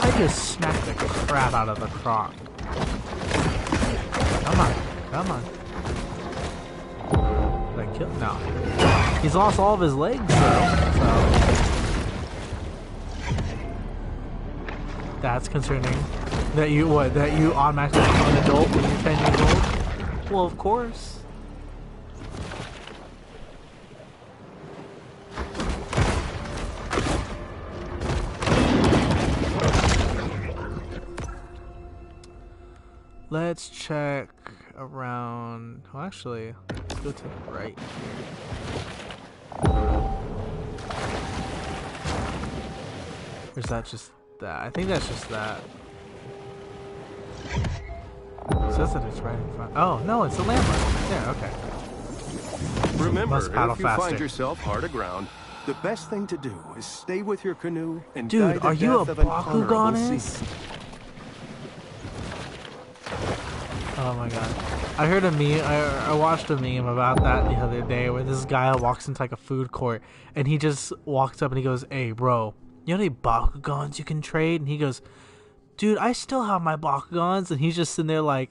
I just smacked the crap out of the croc. Come on, come on. Did I kill? No. He's lost all of his legs though, so that's concerning. That you automatically become an adult when you're 10 years old? Well, of course. Let's check around. Well, actually, let's go to the right here. Or is that just that? I think that's just that. It says that it's right in front. Oh, no, it's a landmark. Yeah, okay. Remember, Must paddle if you faster. find yourself hard aground, the best thing to do is stay with your canoe and die Dude, the are you a death of an honorable Bakuganist? sea. Oh my god. I heard a meme, I watched a meme about that the other day where this guy walks into like a food court and he just walks up and he goes, "Hey bro, you know any Bakugans you can trade?" And he goes, "Dude, I still have my Bakugans." And he's just sitting there like,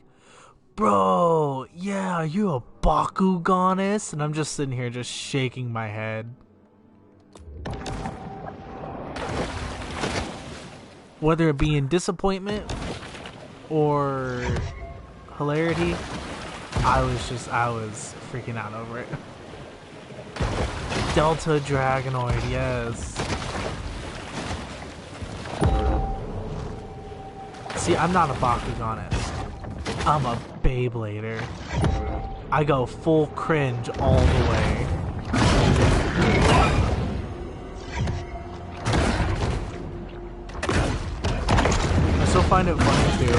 "Bro, yeah, are you a Bakuganist?" And I'm just sitting here just shaking my head. Whether it be in disappointment or hilarity, I was freaking out over it. Delta Dragonoid, yes. See, I'm not a Bakuganist. I'm a Beyblader. I go full cringe all the way. I still find it funny too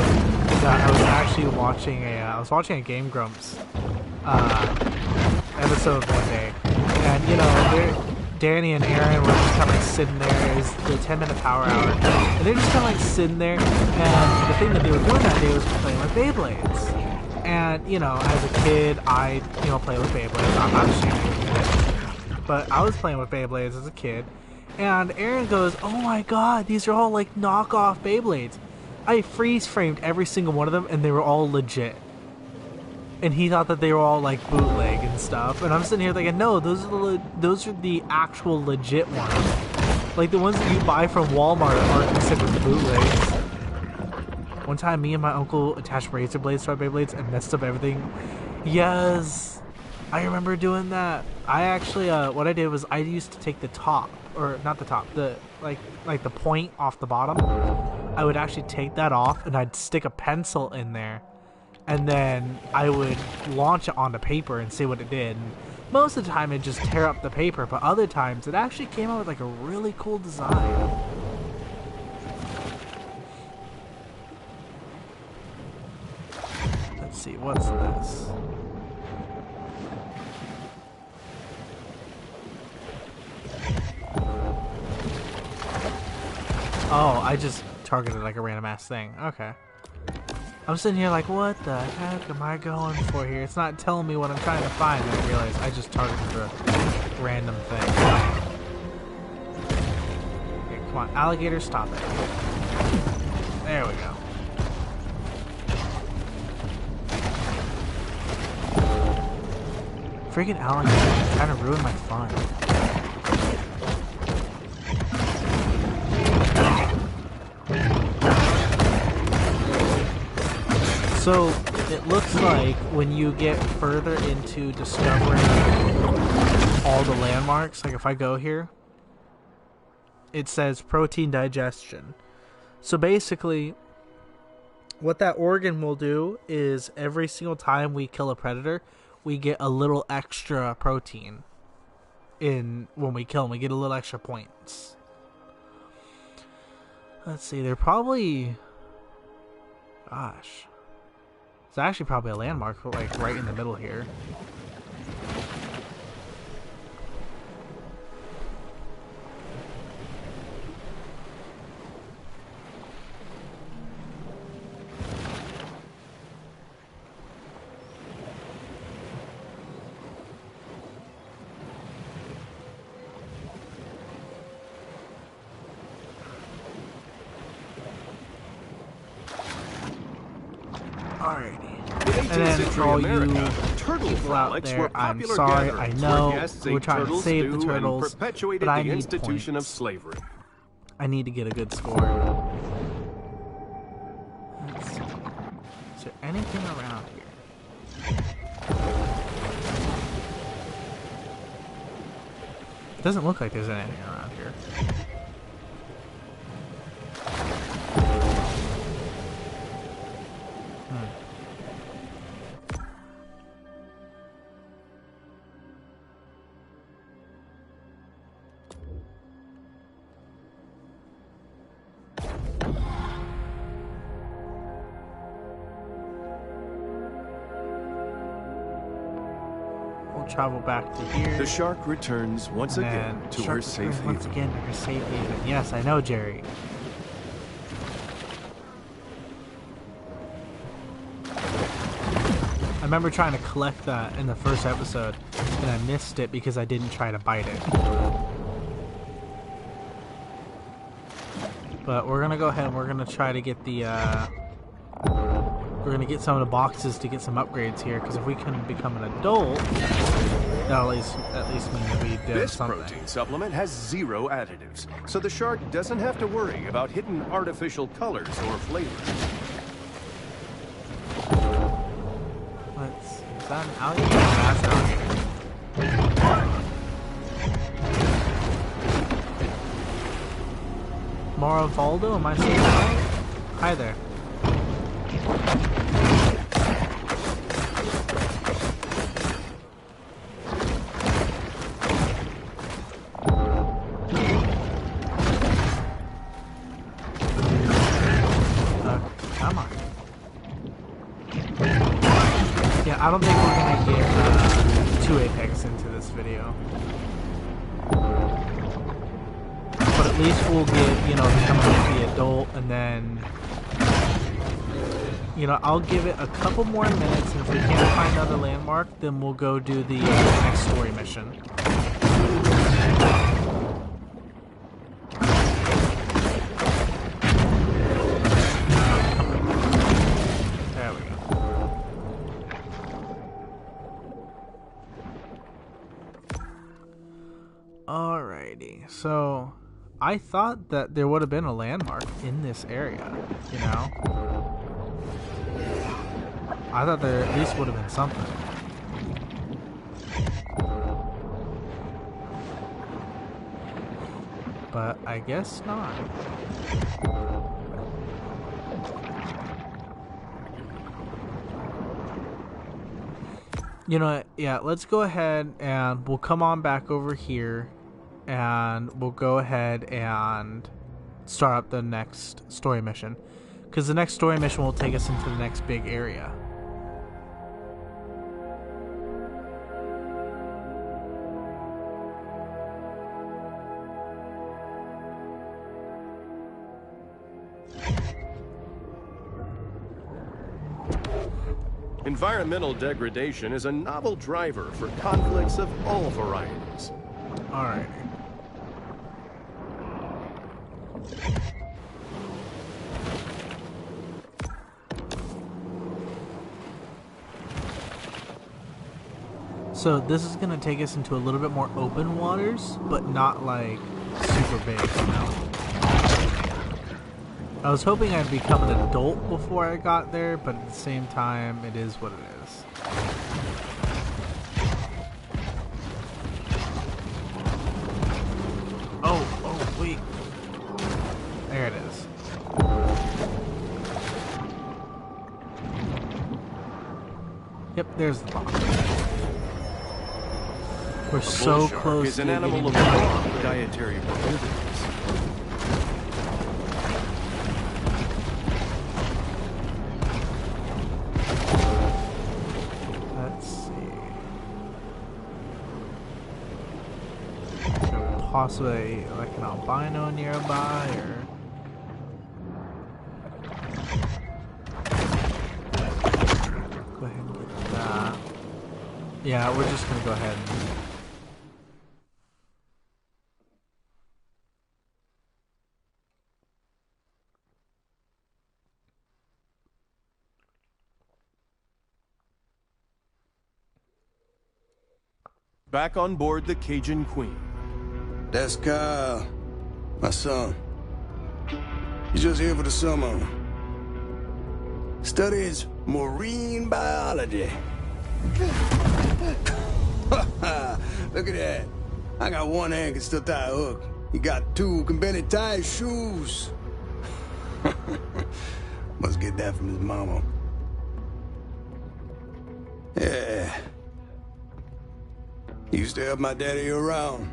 that I was actually watching a Game Grumps episode one day, and you know, Danny and Aaron were just kind of like sitting there. It was the 10-minute power hour, and they're just kind of like sitting there. And the thing that they were doing that day was playing with Beyblades. And you know, as a kid, I play with Beyblades. I'm not ashamed of it, but I was playing with Beyblades as a kid. And Aaron goes, "Oh my god, these are all like knockoff Beyblades." I freeze framed every single one of them, and they were all legit. and he thought that they were all like bootleg and stuff. And I'm sitting here thinking, no, those are the actual legit ones. Like the ones that you buy from Walmart aren't considered bootlegs. One time, me and my uncle attached razor blades to our Beyblades and messed up everything. Yes, I remember doing that. I actually, what I did was I used to take the top, or not the top, the like the point off the bottom. I would actually take that off and I'd stick a pencil in there. And then I would launch it onto paper and see what it did. And most of the time, it'd just tear up the paper, but other times, it actually came out with like a really cool design. Let's see, what's this? Oh, I just targeted like a random ass thing. Okay. I'm sitting here like, what the heck am I going for here? It's not telling me what I'm trying to find, and I realize I just targeted a random thing. Okay, come on, alligator, stop it. There we go. Freaking alligator trying to ruin my fun. So, it looks like when you get further into discovering all the landmarks, like if I go here, it says protein digestion. So basically, what that organ will do is every single time we kill a predator, we get a little extra protein when we kill them. We get a little extra points. Let's see, they're probably... Gosh... It's actually probably a landmark, like right in the middle here. Alrighty. And then for all you people out there, I'm sorry, I know we're trying to save the turtles, but I need points. I need to get a good score. Let's see. Is there anything around here? It doesn't look like there's anything around here. Travel back to here. The shark returns once again to her safe haven. Once again to her safe haven. Yes, I know, Jerry. I remember trying to collect that in the first episode, and I missed it because I didn't try to bite it. But we're gonna go ahead and we're gonna try to get the we're gonna get some of the boxes to get some upgrades here, because if we can become an adult, that'll at least mean that we did something. This protein supplement has 0 additives, so the shark doesn't have to worry about hidden artificial colors or flavors. Let's see, is that an alligator? That's an alligator. Maravaldo, am I saying that right? Hi there. Come on. Yeah, I don't think we're gonna get 2 Apex into this video. But at least we'll get, you know, becoming the adult, and then, you know, I'll give it a couple more minutes, and if we can't find another landmark, then we'll go do the next story mission. There we go. Alrighty, so I thought that there would have been a landmark in this area, you know? I thought there at least would have been something. But I guess not. You know what? Yeah, let's go ahead and we'll come on back over here and we'll go ahead and start up the next story mission. Because the next story mission will take us into the next big area. Environmental degradation is a novel driver for conflicts of all varieties. Alright. So this is going to take us into a little bit more open waters, but not like super big, you know? I was hoping I'd become an adult before I got there, but at the same time, it is what it is. Oh, wait. There it is. Yep, there's the box. We're so close is an to animal getting of broad dietary proclivities. Let's see. Possibly like an albino nearby, or go ahead and get that. Yeah, we're just gonna go ahead and Back on board the Cajun Queen. That's Kyle, my son. He's just here for the summer. Studies marine biology. Look at that. I got one hand can still tie a hook. He got two can barely tie his shoes. Must get that from his mama. Yeah. He used to help my daddy around.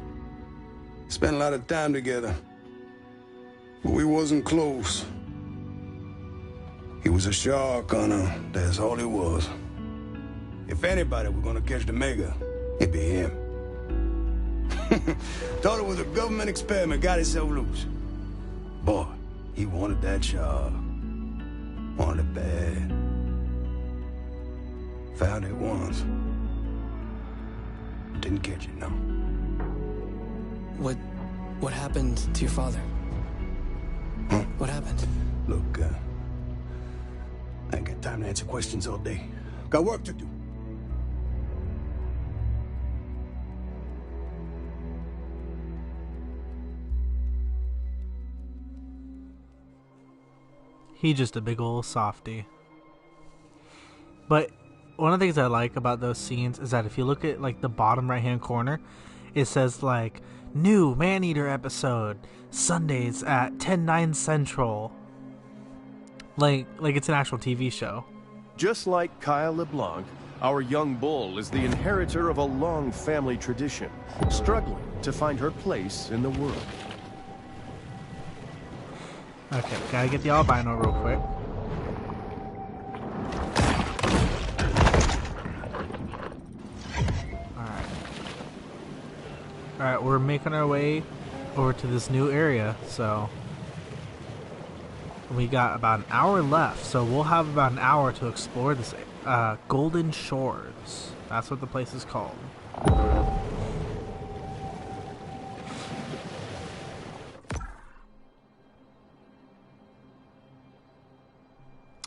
Spent a lot of time together. But we wasn't close. He was a shark hunter, that's all he was. If anybody were gonna catch the mega, it'd be him. Thought it was a government experiment, got himself loose. Boy, he wanted that shark. Wanted it bad. Found it once. Didn't catch it, no. What happened to your father? Huh? What happened? Look, I ain't got time to answer questions all day. Got work to do. He's just a big old softy. But one of the things I like about those scenes is that if you look at like the bottom right hand corner, it says like new Maneater episode Sundays at 10/9 Central. Like it's an actual TV show. Just like Kyle LeBlanc, our young bull is the inheritor of a long family tradition, struggling to find her place in the world. Okay, gotta get the albino real quick. Alright, we're making our way over to this new area, so we got about an hour left, so we'll have about an hour to explore this Golden Shores. That's what the place is called.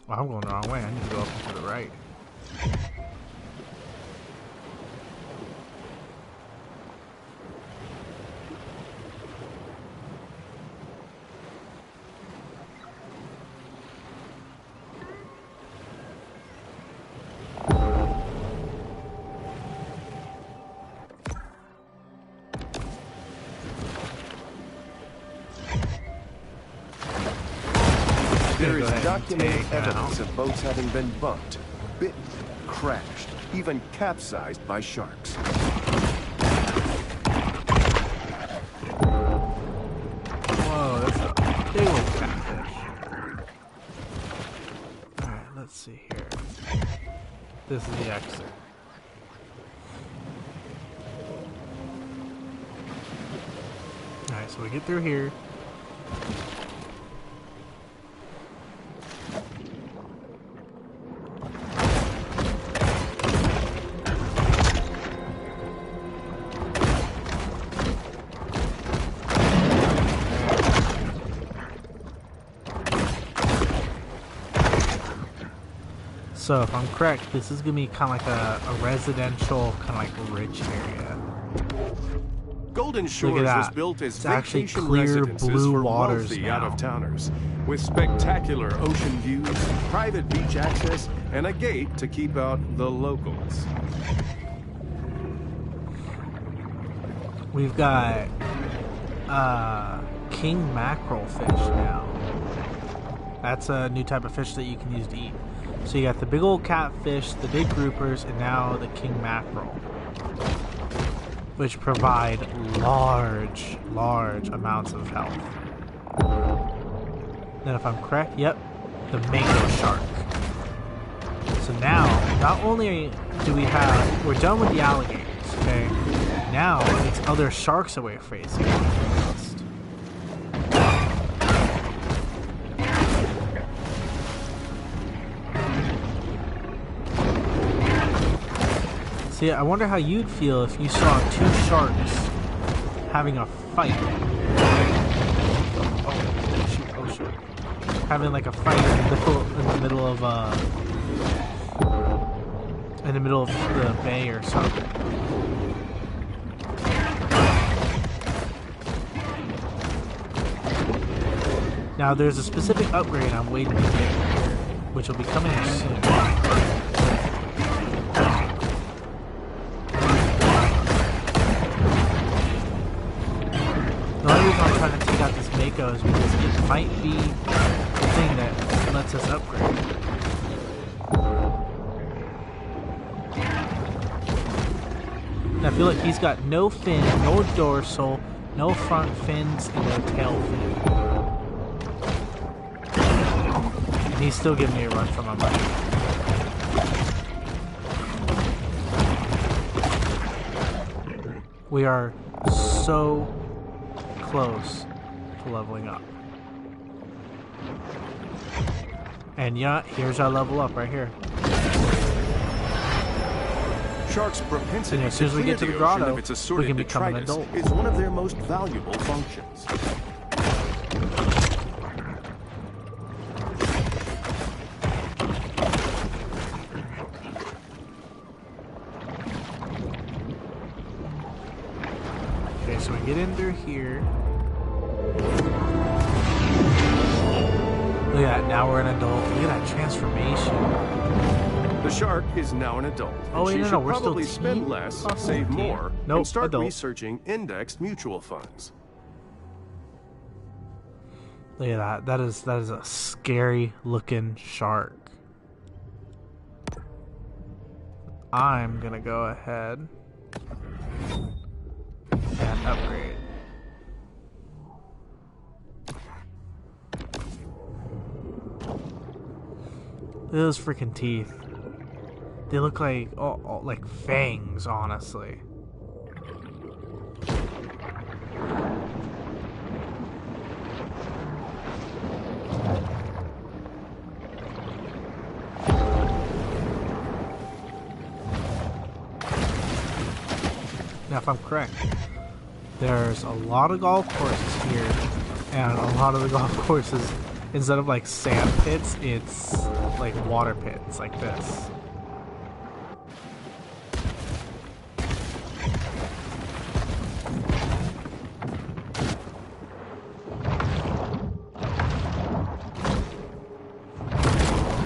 Well, I'm going the wrong way. I need to go up and to the right. There go is ahead and documented take evidence out. of boats having been bumped, bitten, crashed, even capsized by sharks. Whoa, that's a big old catfish. Alright, let's see here. This is the exit. Alright, so we get through here. So if I'm correct, this is gonna be kind of like a residential, kind of like rich area. Golden Look at Shores that. was built as It's actually vacation clear residences blue for waters wealthy now. out-of-towners, with spectacular ocean views, private beach access, and a gate to keep out the locals. We've got king mackerel fish now. That's a new type of fish that you can use to eat. So you got the big old catfish, the big groupers, and now the king mackerel, which provide large amounts of health. Then if I'm correct, yep, the Mako shark. So now, not only do we have, we're done with the alligators, okay? Now it's other sharks that we're facing against. See, I wonder how you'd feel if you saw two sharks having a fight. Oh shoot. Having like a fight in the middle of the bay or something. Now there's a specific upgrade I'm waiting to get here, which will be coming soon. The only reason I'm trying to take out this Mako is because it might be the thing that lets us upgrade. And I feel like he's got no fin, no dorsal, no front fins, and no tail fin. And he's still giving me a run for my money. We are so close to leveling up. And yeah, here's our level up right here. Sharks' propensity And as soon as we get to the clear ocean grotto, of its we assorted can become an detritus adult. is one of their most valuable functions. Okay, so we get in through here. Look at that, now we're an adult. Look at that transformation. The shark is now an adult. Oh, and wait, she no, should no, we're still probably spend teen? less, Oh, save teen. more, Nope, and start adult. researching indexed mutual funds. Look at that. That is a scary looking shark. I'm gonna go ahead and upgrade. Look at those freaking teeth. They look like like fangs, honestly. Now, if I'm correct, there's a lot of golf courses here, and a lot of the golf courses, instead of like sand pits, it's like water pits, like this.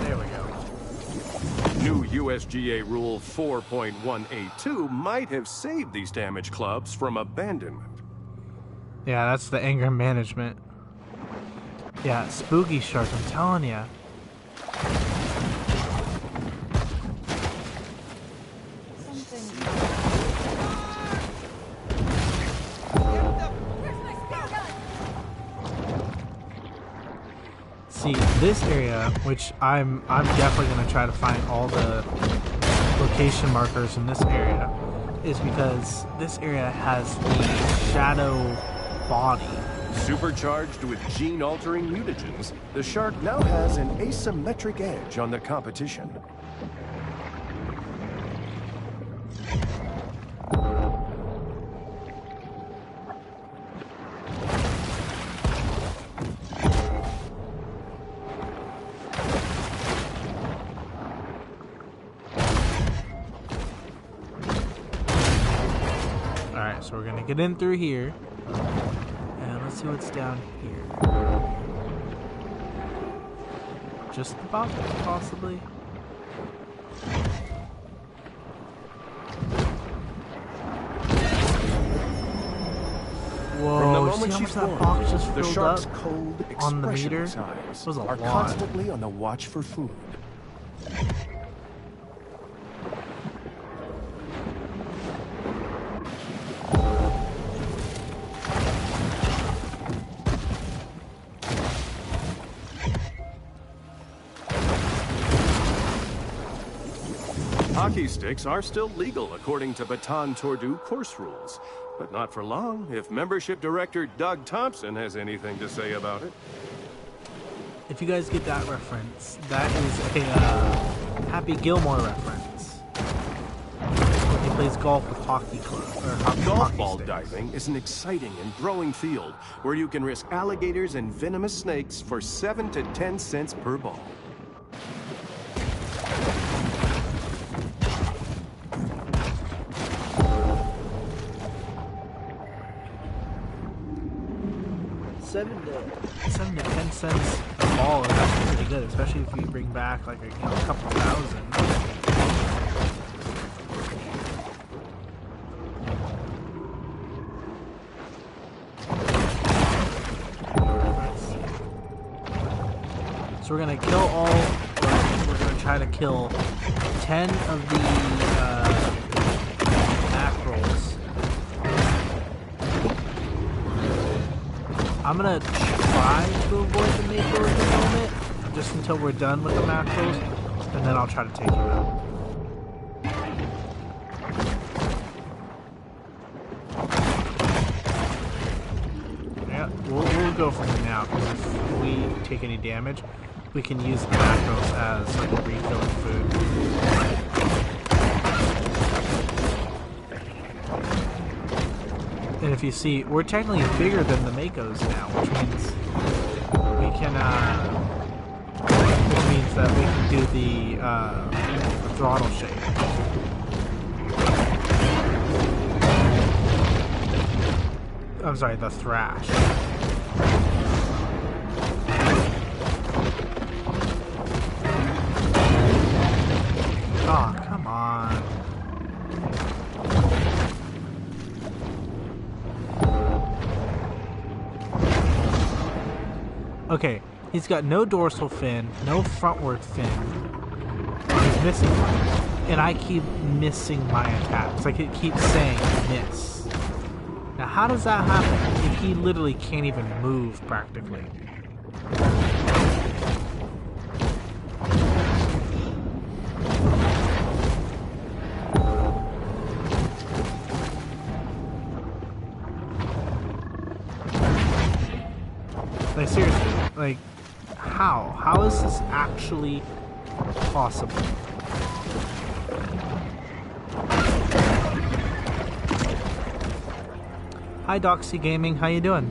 There we go. New USGA Rule 4.182 might have saved these damaged clubs from abandonment. Yeah, that's the anger management. Yeah, spooky shark, I'm telling ya. See, this area, which I'm definitely gonna try to find all the location markers in this area, is because this area has the shadow body. Supercharged with gene-altering mutagens, the shark now has an asymmetric edge on the competition. Alright, so we're gonna get in through here. And let's see what's down here. Just the box, possibly? Whoa, From the see moment how much she's that born, box just the filled shark's up cold, on the meter? expressionless eyes Was a are lot. constantly on the watch for food. Hockey sticks are still legal according to Baton Tordu course rules, but not for long if membership director Doug Thompson has anything to say about it. If you guys get that reference, that is a Happy Gilmore reference. He plays golf with hockey club or Golf hockey ball sticks. diving is an exciting and growing field where you can risk alligators and venomous snakes for 7 to 10 cents per ball. Seven to 10 cents a ball is actually pretty good, especially if you bring back like a couple thousand. So we're gonna kill all. We're gonna try to kill 10 of the mackerels. I'm gonna try to avoid the Mako at the moment, just until we're done with the macros, and then I'll try to take him out. Yeah, we'll go for him now, because if we take any damage, we can use the macros as like a refilling food. And if you see, we're technically bigger than the Makos now, which means we can, which means that we can do the throttle shake. I'm sorry, the thrash. Oh, come on. Okay, he's got no dorsal fin, no frontward fin. He's missing one. And I keep missing my attacks. Like, it keeps saying miss. Now, how does that happen if he literally can't even move, practically? Like, seriously, like, how? How is this actually possible? Hi, Doxy Gaming, how you doing?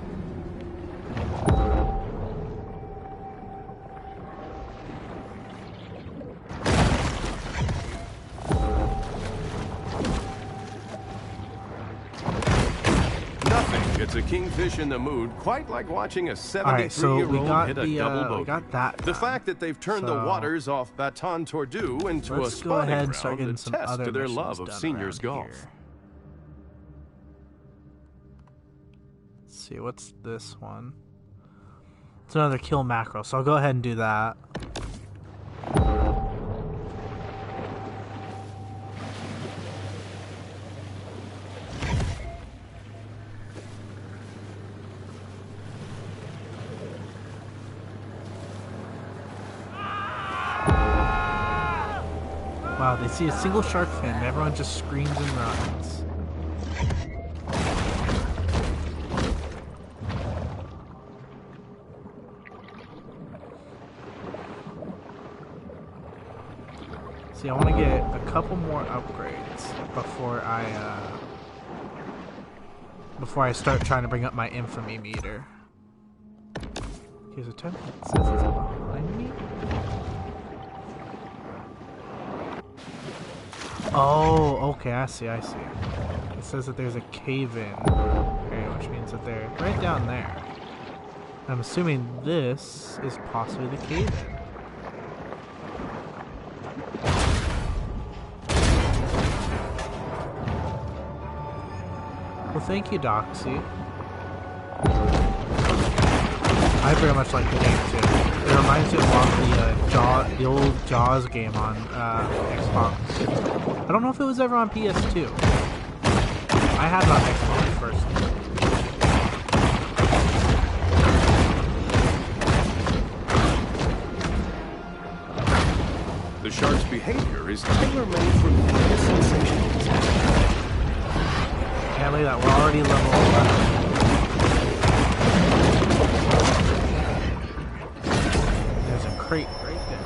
It's a kingfish in the mood, quite like watching a Alright, so 73-year-old hit a double we bogey. got that. The fact that they've turned the So, waters off Baton Tordu into a let's go spawning ahead and start ground getting and some test other to their missions love of done seniors around golf. here. Let's see, what's this one? It's another kill macro, so I'll go ahead and do that. Wow, they see a single shark fin and everyone just screams and runs. See, I want to get a couple more upgrades before I start trying to bring up my infamy meter. Here's a temple. It says it's behind me. Oh, okay, I see. It says that there's a cave-in, okay, which means that they're right down there. I'm assuming this is possibly the cave-in. Well, thank you, Doxy. I very much like the game too. It reminds me a lot of the old Jaws game on Xbox. I don't know if it was ever on PS2. I had it on Xbox first. The shark's behavior is tailor-made for media sensations. Can't believe that we're already level 11. There's a crate right there.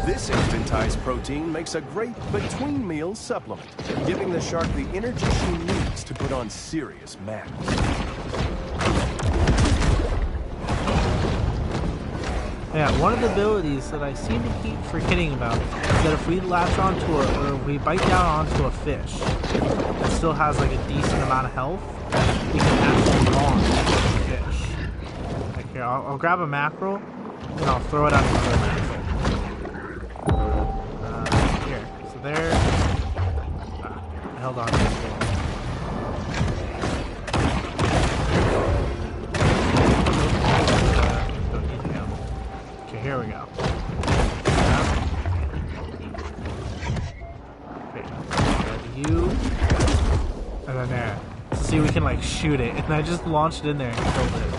This infantized protein makes a great between-meal supplement, giving the shark the energy she needs to put on serious mass. Yeah, one of the abilities that I seem to keep forgetting about is that if we latch onto or we bite down onto a fish that still has like a decent amount of health, we can actually launch the fish. Like here, I'll grab a mackerel and I'll throw it at another mackerel. Here, so there. I held on to it. Here we go. Okay, you, and then there. So see, we can like shoot it, and I just launched it in there and killed it.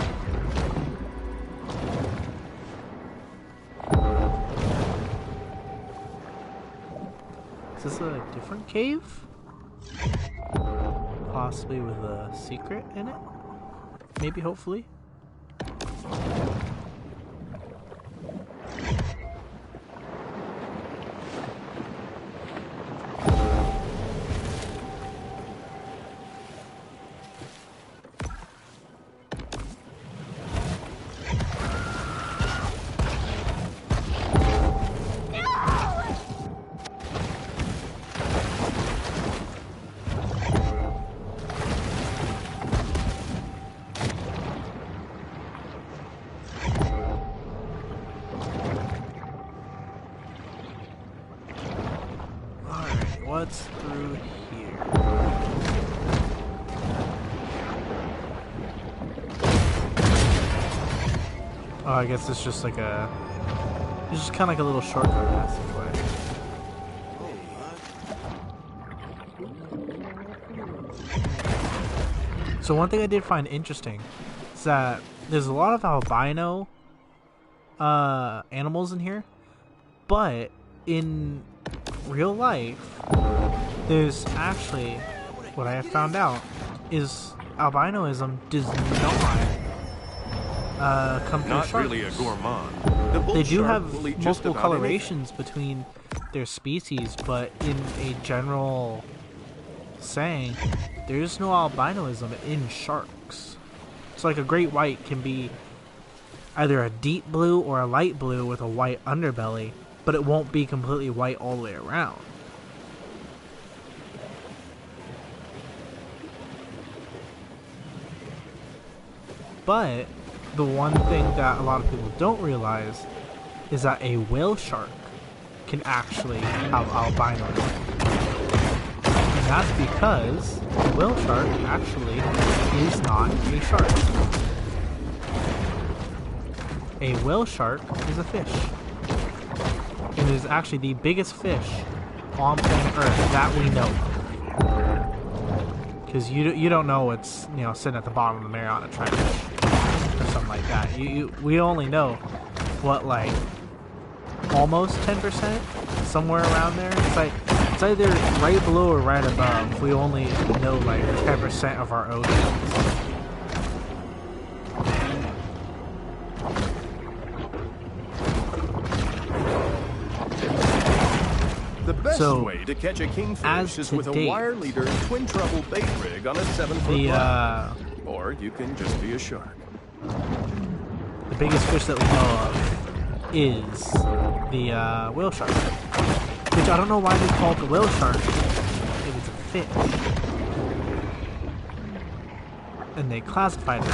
Is this a different cave? Possibly with a secret in it? Maybe, hopefully. What's through here? Oh, I guess it's just like it's just kind of like a little shortcut passageway. So one thing I did find interesting is that there's a lot of albino animals in here, but in real life, there's actually, what I have found out is albinoism does not come through sharks. Not really a gourmand. They do have multiple colorations between their species, but in a general saying, there's no albinoism in sharks. So like a great white can be either a deep blue or a light blue with a white underbelly, but it won't be completely white all the way around. But the one thing that a lot of people don't realize is that a whale shark can actually have albinism. And that's because a whale shark actually is not a shark. a whale shark is a fish. It is actually the biggest fish on planet Earth that we know. Because you don't know what's, you know, sitting at the bottom of the Mariana Trench or something like that. We only know what, like, almost 10%, somewhere around there. It's either right below or right above. We only know like 10% of our oceans. The best way to catch a kingfish is with a wire leader twin treble bait rig on a 7-foot line. Or you can just be a shark. The biggest fish that we know of is the whale shark. Which I don't know why they call it the whale shark if it's a fish. And they classified it.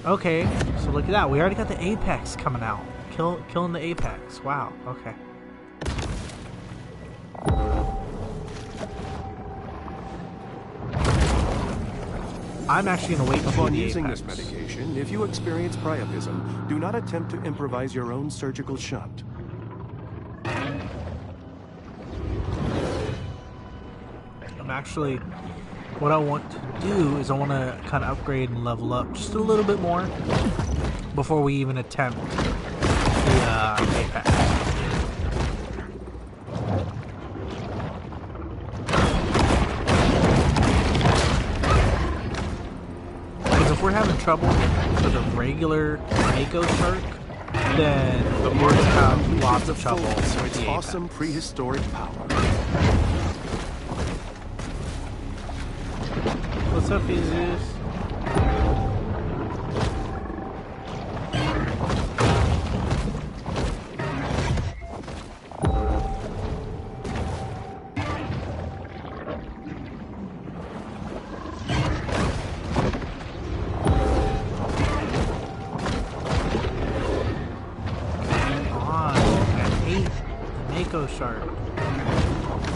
Okay, so look at that. We already got the apex coming out. Killing the apex. Wow, okay. I'm actually going to wait upon using this medication. If you experience priapism, do not attempt to improvise your own surgical shunt. I'm actually, what I want to do is I want to kind of upgrade and level up just a little bit more before we even attempt the apex. If we're having trouble with a regular Mako shark, then we're going to have lots of trouble with the awesome prehistoric power. What's up, Jesus? Shark.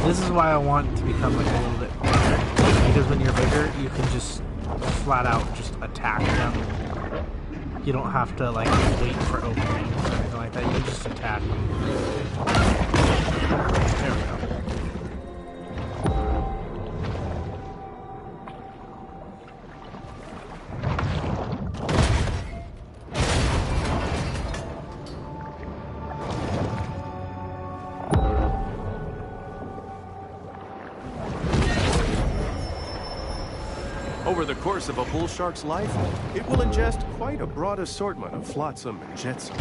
This is why I want to become like a little bit bigger, because when you're bigger you can just flat out just attack them. You don't have to like wait for openings or anything like that. You can just attack them. There we go. Over the course of a bull shark's life, it will ingest quite a broad assortment of flotsam and jetsam.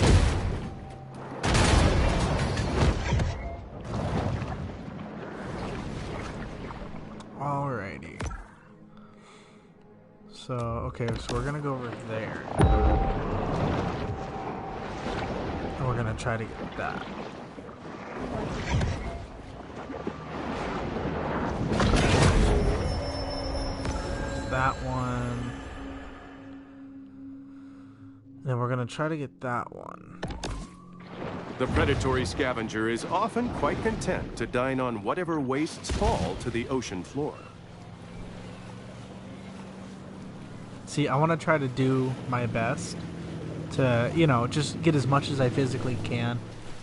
Alrighty. So, okay, so we're gonna go over there. And we're gonna try to get that. That one. Then we're gonna try to get that one. The predatory scavenger is often quite content to dine on whatever wastes fall to the ocean floor. See, I want to try to do my best to, you know, just get as much as I physically can.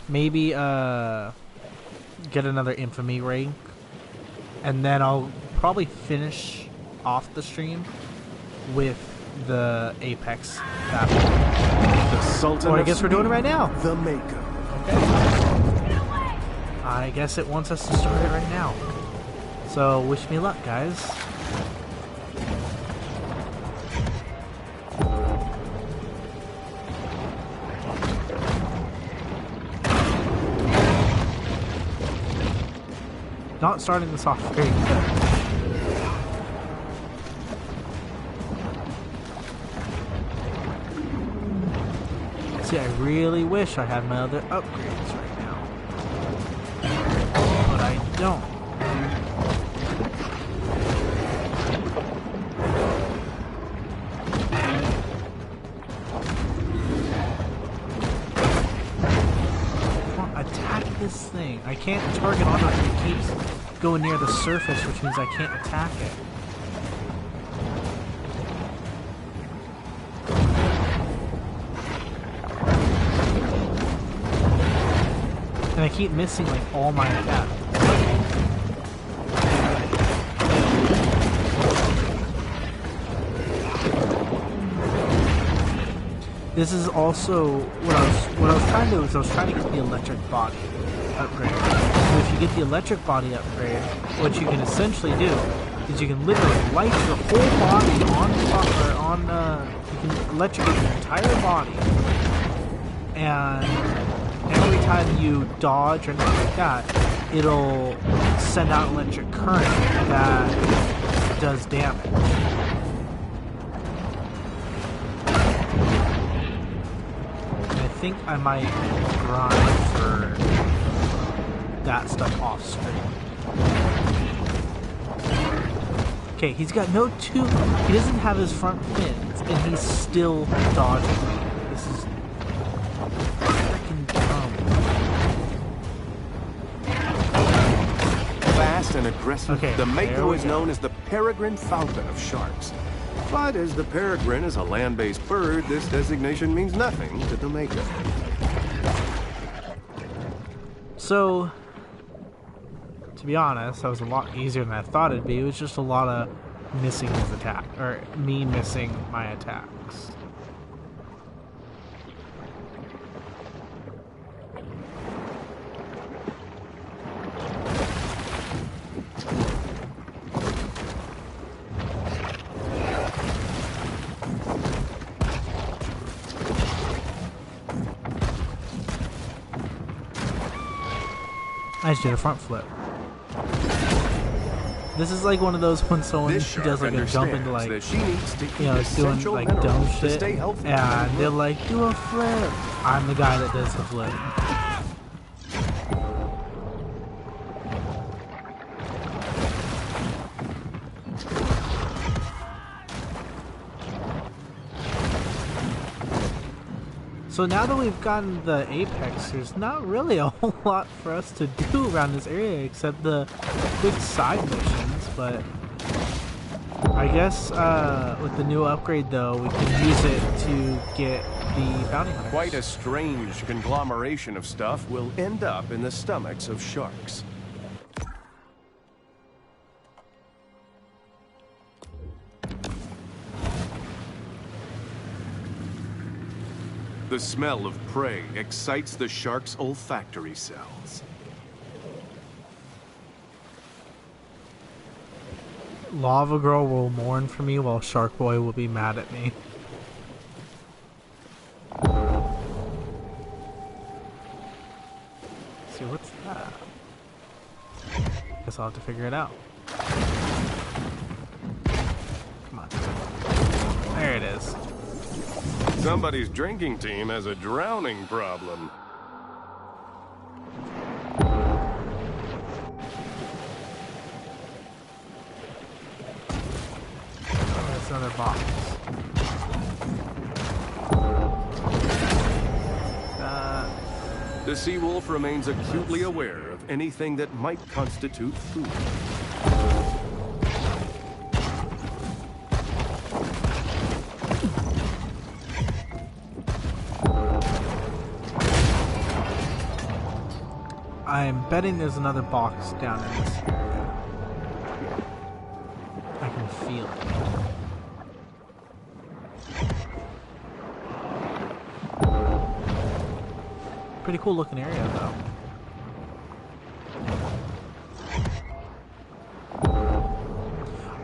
Maybe get another infamy rank, and then I'll probably finish off the stream with the apex battle. The Sultan or I guess we're doing it right now. The Mako. Okay. I guess it wants us to start it right now. So wish me luck, guys. Not starting this off very good. See, I really wish I had my other upgrades right now. But I don't. Come on, attack this thing. I can't target on it. It keeps going near the surface, which means I can't attack it. And I keep missing like all my attacks. This is also what I was trying to do is I was trying to get the electric body upgrade. So if you get the electric body upgrade, what you can essentially do is you can literally light your whole body you can electrocute your entire body, and every time you dodge or anything like that, it'll send out electric current that does damage. I think I might grind for that stuff off screen. Okay, he's got no two. He doesn't have his front fins, and he's still dodging. This is freaking dumb. Fast and aggressive, Okay, the there Mako we is go. known as the peregrine falcon of sharks. But as the peregrine is a land-based bird, this designation means nothing to the Mako. So, to be honest, that was a lot easier than I thought it'd be. It was just a lot of missing his attack, or me missing my attacks. I just did a front flip. This is like one of those when someone This shark does like a jump into understands like, that she needs to eat you know, doing essential like minerals dumb to shit, stay healthy. and they're like, do a flip. I'm the guy that does the flip. So now that we've gotten the apex, there's not really a whole lot for us to do around this area except the quick side missions, but I guess with the new upgrade though, we can use it to get the bounty hunters. Quite a strange conglomeration of stuff will end up in the stomachs of sharks. The smell of prey excites the shark's olfactory cells. Lava Girl will mourn for me while Shark Boy will be mad at me. See, what's that? Guess I'll have to figure it out. Come on. There it is. Somebody's drinking team has a drowning problem. Oh, that's another box. The sea wolf remains acutely aware of anything that might constitute food. I'm betting there's another box down in this area. I can feel it. Pretty cool looking area though.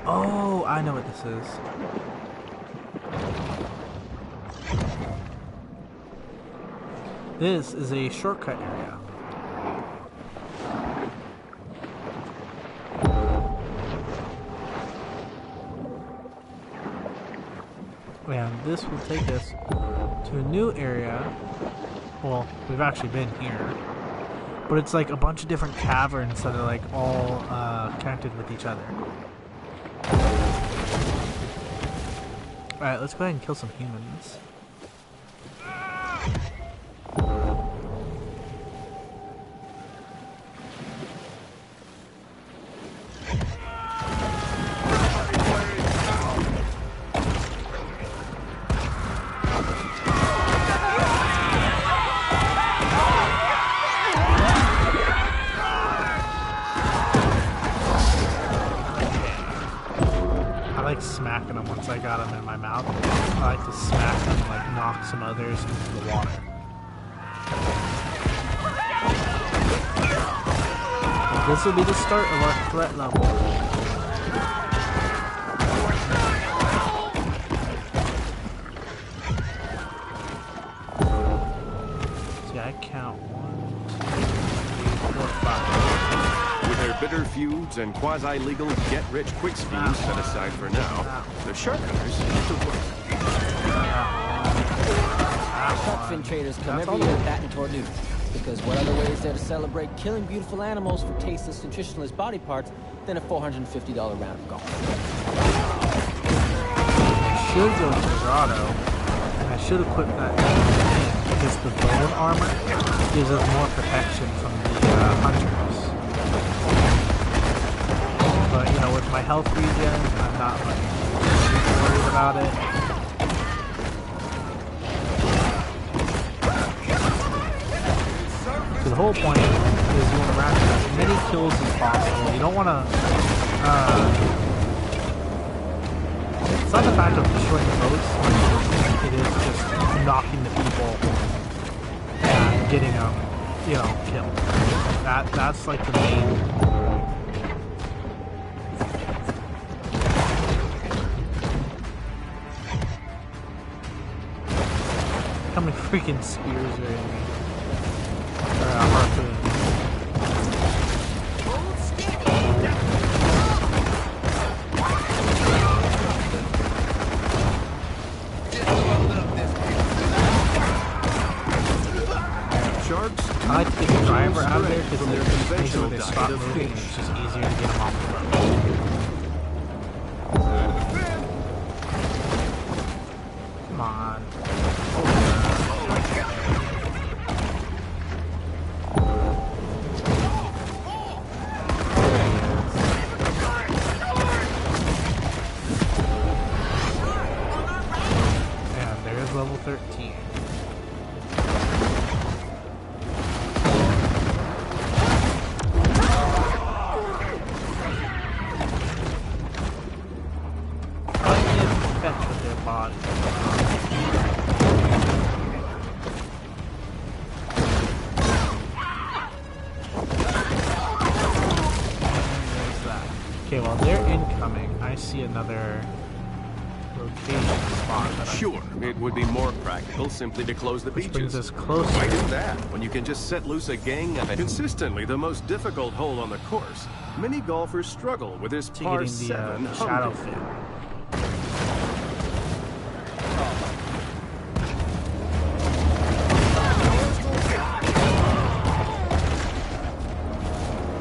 Oh, I know what this is. This is a shortcut area. And this will take us to a new area. Well, we've actually been here. But it's like a bunch of different caverns that are like all connected with each other. Alright, let's go ahead and kill some humans. got them in my mouth. I like to smack them and like knock some others into the water. But this will be the start of our threat level. See, I count 1, 2, 3, 4, 5. With their bitter feuds and quasi-legal get-rich-quick schemes set aside for now, the shark hunters get to work. Shark fin traders come every year batting toward new. Because what other way is there to celebrate killing beautiful animals for tasteless, nutritionless body parts than a $450 round of golf? I should go to Dorado, and I should equip that because the bone armor gives us more protection from the hunters. But you know, with my health regen, I'm not like worried about it. The whole point is you want to wrap as many kills as possible. You don't want to. It's not the fact of destroying the boats. It is just knocking the people and getting them, you know, killed. That's like the main. How many freaking spears are in me? Harpoon. Sharks? I like to get the driver out of there because they're conventional they stop moving and it's just easier to get them off the road. Come on. Level 13. I like to fetch with their body. There's that. Okay, while they're incoming, I see another location spot. Sure, it would be more practical simply to close the beaches. Brings us closer. Why do that when you can just set loose a gang of consistently the most difficult hole on the course? Many golfers struggle with this to par getting 7 the shadow fin.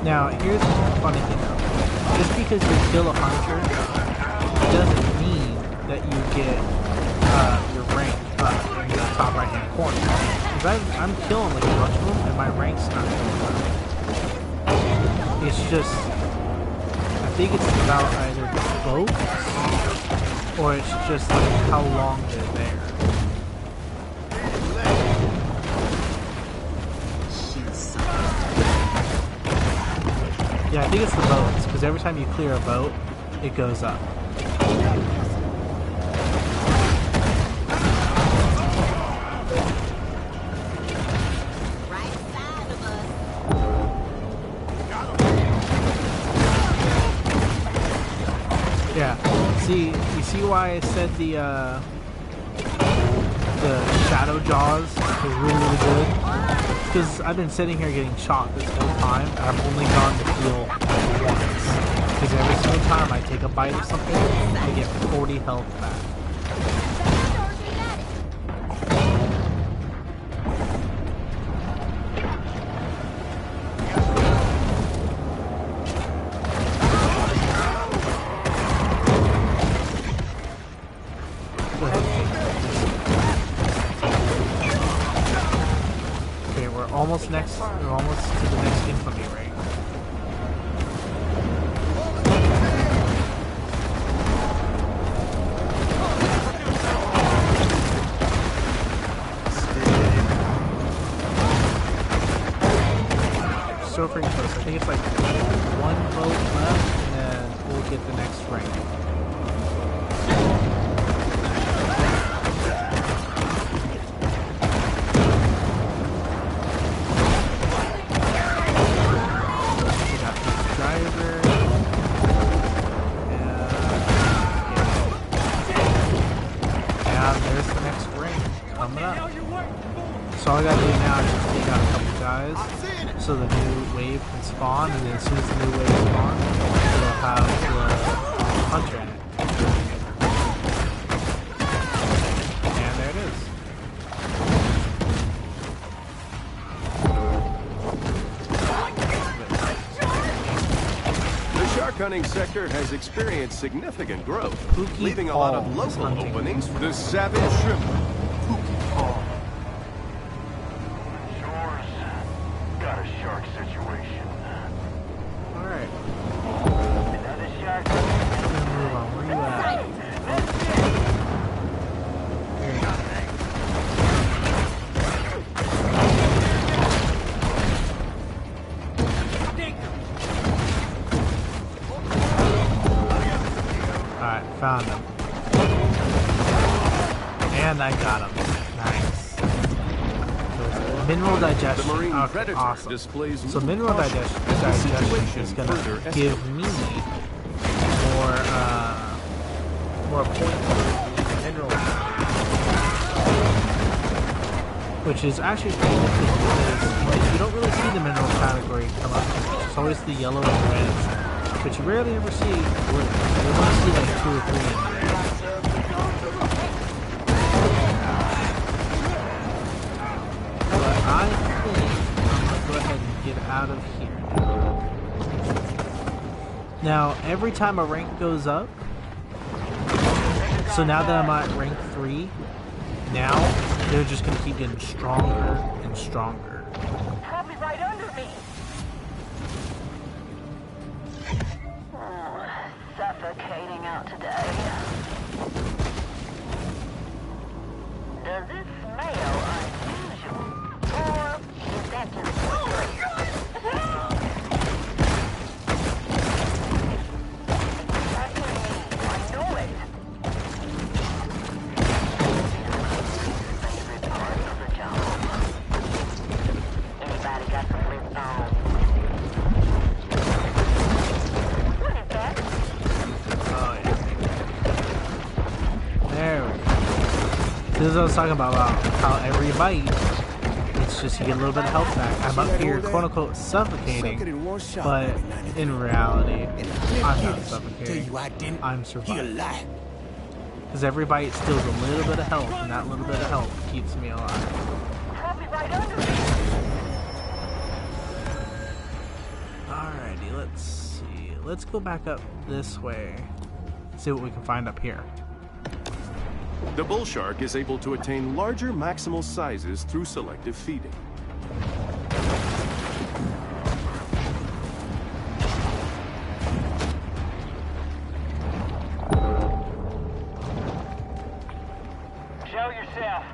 Now, here's the funny thing though. Just because you kill a hunter doesn't mean that you get your rank up in the top right hand corner. Because I'm killing like a bunch of them and my rank's not going up. It's just, I think it's about either the boats or it's just like how long they're there. Yeah, I think it's the boats, because every time you clear a boat, it goes up. Yeah, see, you see why I said the shadow jaws was really good? Because I've been sitting here getting shot this whole time, and I've only gone to heal once. Because every single time I take a bite of something, I get 40 health back. We're almost to the next infamy ring. So freaking close. I think it's like one vote left, and then we'll get the next ring. guys so the new wave can spawn, and then as soon as the new wave spawns, it'll have the hunter in it. And there it is. The shark hunting sector has experienced significant growth, Pookie leaving a lot of Paul is local hunting. openings for the savage shrimp. Pookie Paul. Shores got a shark situation. Alright. Another shark. Move on. Where you at? Here you go. Alright, found him. And I got him. Nice. So mineral digestion. The marine Okay, predator awesome. displays So mineral digestion is gonna further give me more points for mineral, which is actually pretty interesting because you don't really see the mineral category come up. It's always the yellow and reds, but you rarely ever see blue. You only see like 2 or 3 in there. But I think I'm gonna go ahead and get out of here now. Every time a rank goes up, so now that I'm at rank 3, now they're just gonna keep getting stronger and stronger. Probably right under me. Suffocating out today. Does it smell unusual? Or is that just I know it. Favorite part of the job. Anybody got some lip balm? What is that? Oh yeah. There we go. This is what I was talking about how every bite, it's just you get a little bit of health back. I'm up here, quote unquote, suffocating, but in reality, I'm not suffocating. I'm surviving. Because every bite steals a little bit of health, and that little bit of health keeps me alive. Probably right under me. Alrighty, let's see. Let's go back up this way. See what we can find up here. The bull shark is able to attain larger maximal sizes through selective feeding. Show yourself.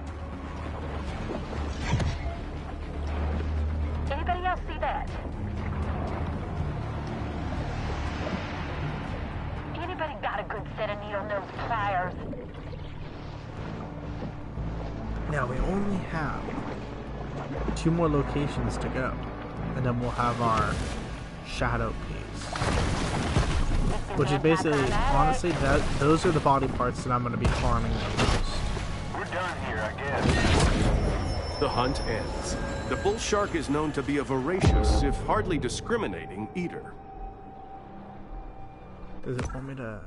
Anybody else see that? Anybody got a good set of needle-nose pliers? Now we only have 2 more locations to go, and then we'll have our shadow piece, which is basically, honestly, those are the body parts that I'm going to be farming the most. We're done here, I guess. The hunt ends. The bull shark is known to be a voracious, if hardly discriminating, eater. Does it want me to...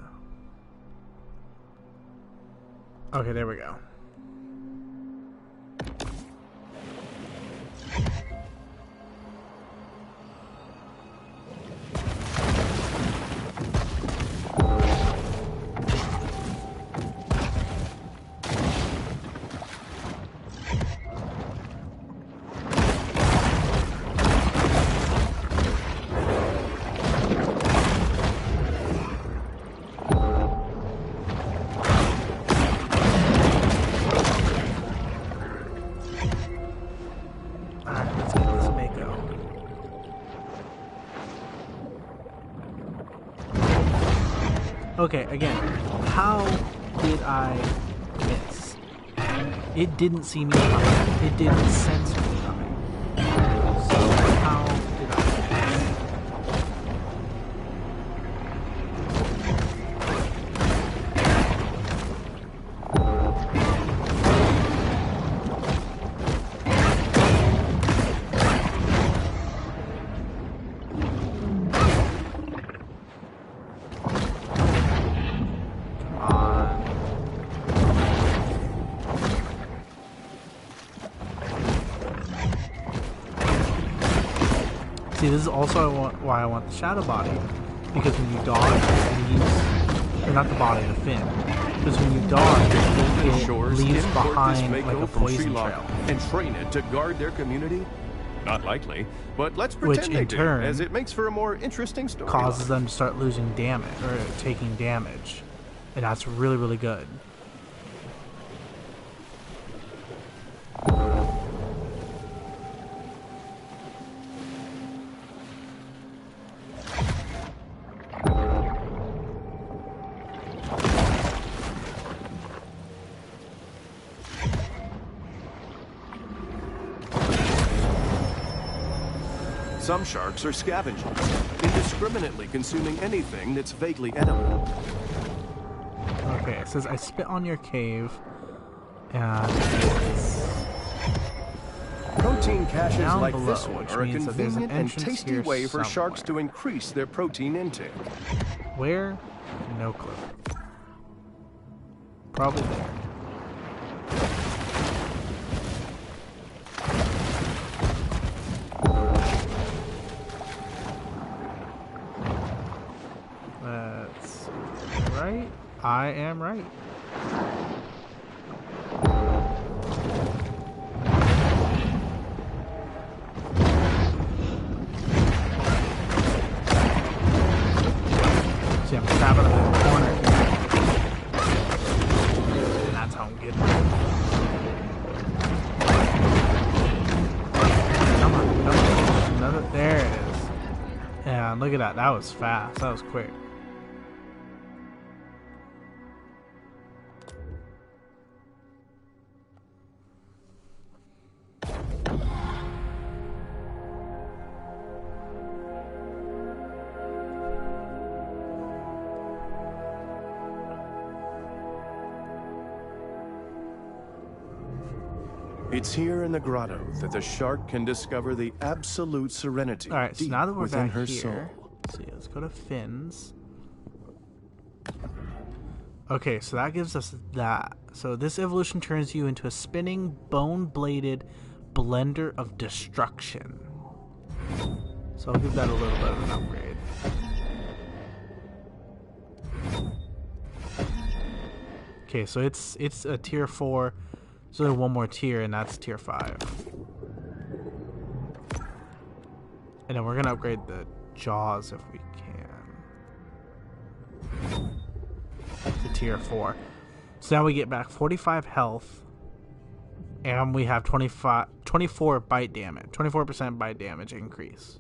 Okay, there we go. Alright, let's get this Mako. Okay, again, how did I miss? It didn't see me coming. It didn't sense me coming. So how did I miss? See, this is also why I want the shadow body, because when you dodge, it leaves, or not the body, the fin. Because when you dodge, it leaves behind like a poison trail, and train it to guard their community. Not likely, but let's pretend which in turn as it makes for a more interesting story. Causes them to start losing damage or taking damage, and that's really, really good. Some sharks are scavengers, indiscriminately consuming anything that's vaguely edible. Okay, it says I spit on your cave, and Protein caches down like below, this one which are a means that there's an convenient and entrance tasty here way for sharks to somewhere. increase their protein intake. Where? No clue. Probably there. That's right. I am right. See, I'm trapping up in the corner here. And that's how I'm getting it. Come on, come on. Another, there it is. Yeah, look at that. That was fast. That was quick. It's here in the grotto that the shark can discover the absolute serenity All right, so deep now that we're within back her here, soul. let's see, let's go to fins. Okay, so that gives us that. So this evolution turns you into a spinning, bone-bladed blender of destruction. So I'll give that a little bit of an upgrade. Okay, so it's a tier 4. So there's one more tier, and that's tier 5. And then we're gonna upgrade the jaws if we can to tier 4. So now we get back 45 health, and we have 24 bite damage, 24% bite damage increase.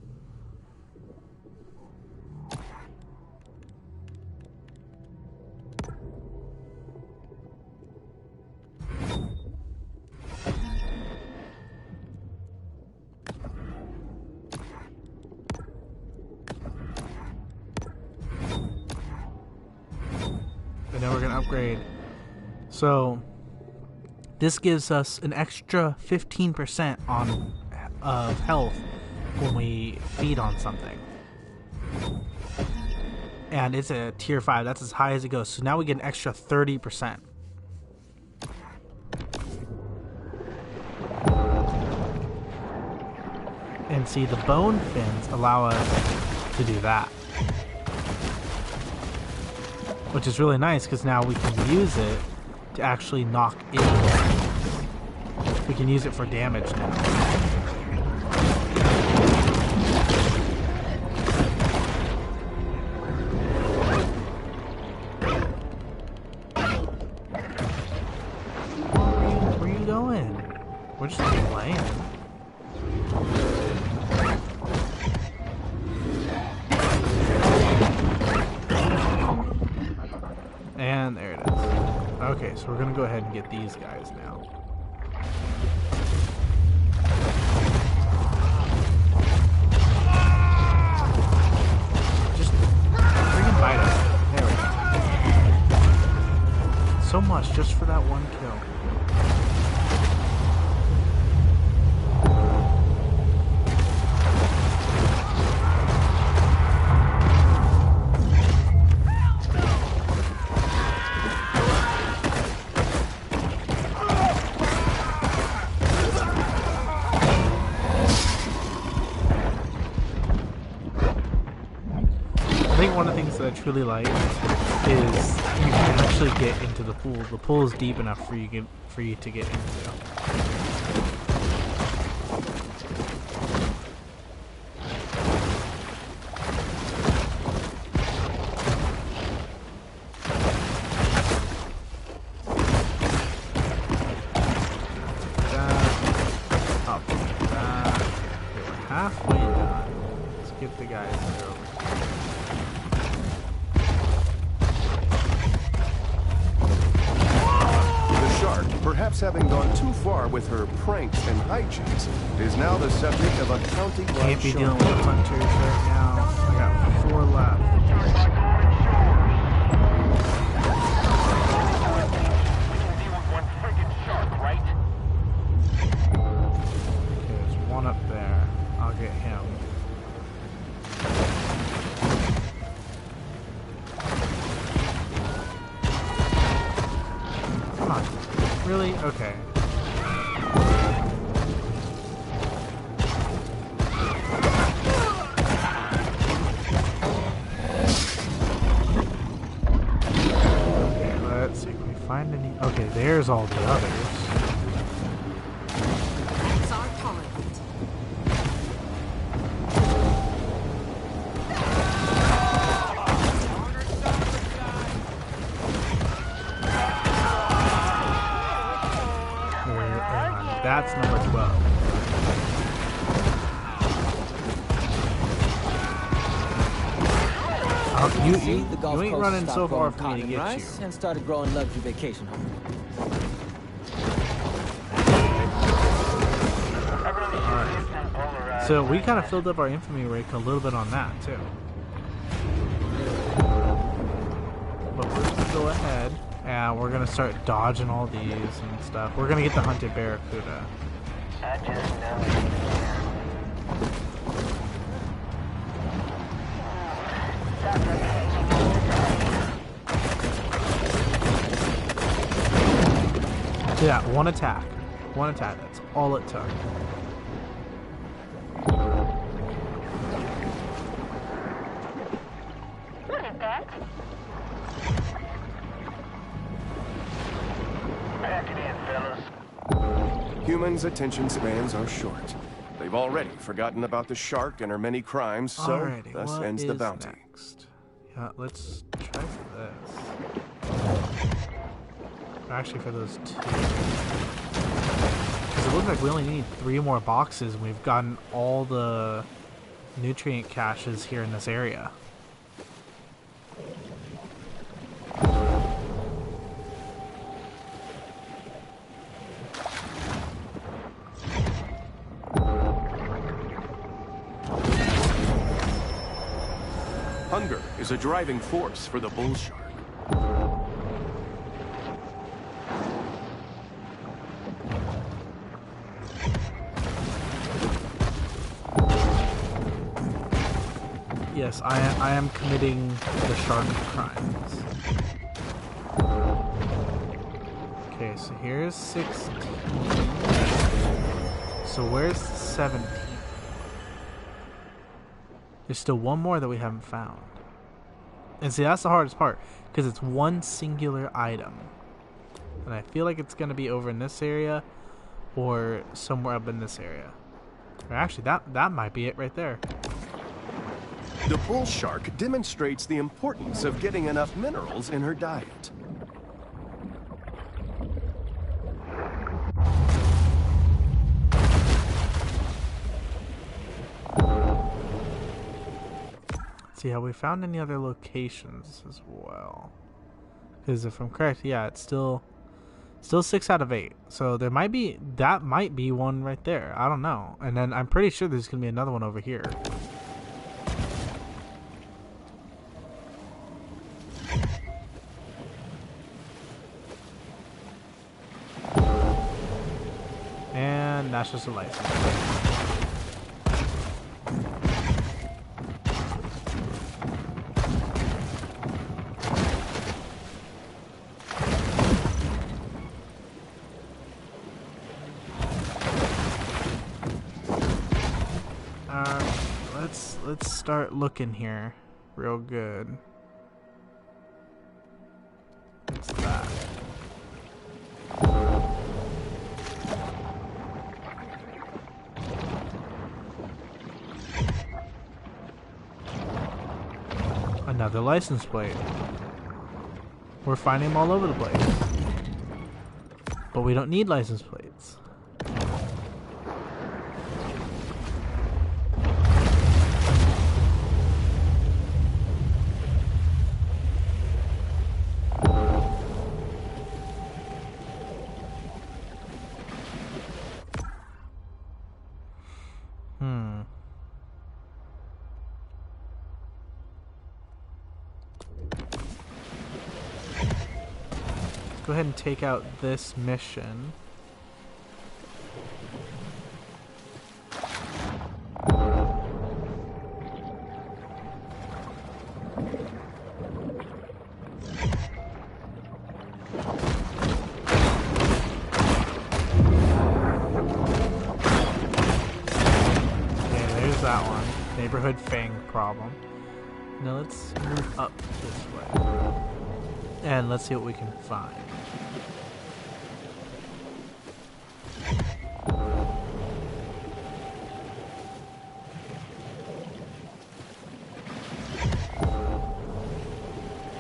And then we're gonna upgrade. So this gives us an extra 15% on of health when we feed on something. And it's a tier 5. That's as high as it goes. So now we get an extra 30%. And see, the bone fins allow us to do that. Which is really nice because now we can use it to actually knock it. We can use it for damage now. Where are you going? We're just playing. And there it is. Okay, so we're gonna go ahead and get these guys now. Just freaking bite us. There we go. So much just for that one kill. think one of the things that I truly like is you can actually get into the pool. The pool is deep enough for you to get into. Halfway done. Let's get the guys over. The shark, perhaps having gone too far with her pranks and hijinks, is now the subject of a county-wide Can't be dealing shark. with hunters right now. I got 4 left. Okay, there's one up there. I'll get him. Come on. Really? Okay. Okay, let's see. Can we find any? Okay, there's all the others. That's our tolerance. And that's number 12. See, the Gulf You ain't Coast running stopped so far growing for me cotton to and get rice you. and started growing luxury vacation homes. Alright. So we kind of filled up our infamy rate a little bit on that too. But we're gonna go ahead and we're gonna start dodging all these and stuff. We're gonna get the hunted barracuda. I just know. Yeah, one attack. One attack. That's all it took. What is that? Pack it in, fellas. Humans' attention spans are short. They've already forgotten about the shark and her many crimes, so Alrighty, thus what ends the is bounty. next? Yeah, let's try for this. Actually, for those 2. Because it looks like we only need 3 more boxes, and we've gotten all the nutrient caches here in this area. Hunger is a driving force for the bull shark. Yes, I am committing the shark crimes. Okay, so here's 16. So where's 17? There's still one more that we haven't found. And see, that's the hardest part, because it's one singular item. And I feel like it's going to be over in this area, or somewhere up in this area. Or actually, that might be it right there. The bull shark demonstrates the importance of getting enough minerals in her diet. See, have we found any other locations as well? Because if I'm correct, yeah, it's still 6 out of 8. So that might be one right there. I don't know. And then I'm pretty sure there's gonna be another one over here. And that's just a license. Let's start looking here. real good. What's that? Another license plate. We're finding them all over the place. But we don't need license plates. Go ahead and take out this mission. That one. Neighborhood Fang problem. Now let's move up this way. And let's see what we can find.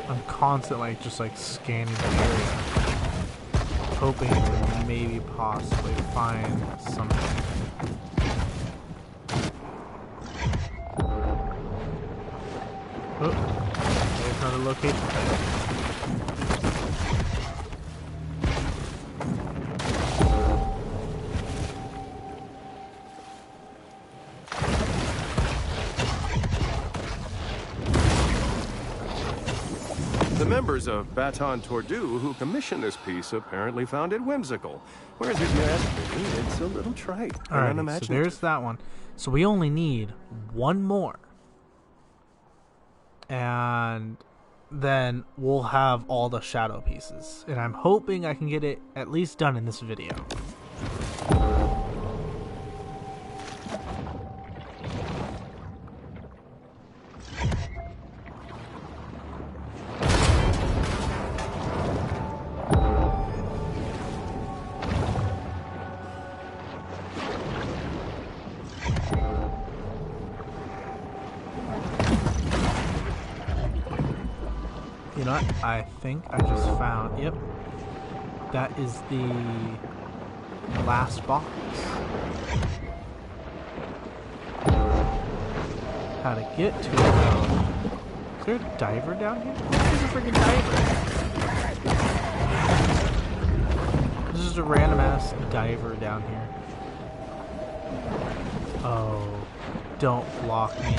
I'm constantly just like scanning the area, hoping to maybe possibly find something. Oh, there's another location tag. The members of Baton Tordu who commissioned this piece apparently found it whimsical. Whereas if you ask me, it's a little trite and Alright, so unimaginative. there's that one. So we only need one more. And then we'll have all the shadow pieces. And I'm hoping I can get it at least done in this video. You know what? I think I just found, yep, that is the last box. How to get to it though. Is there a diver down here? There's a freaking diver. This is a random ass diver down here. Oh, don't block me.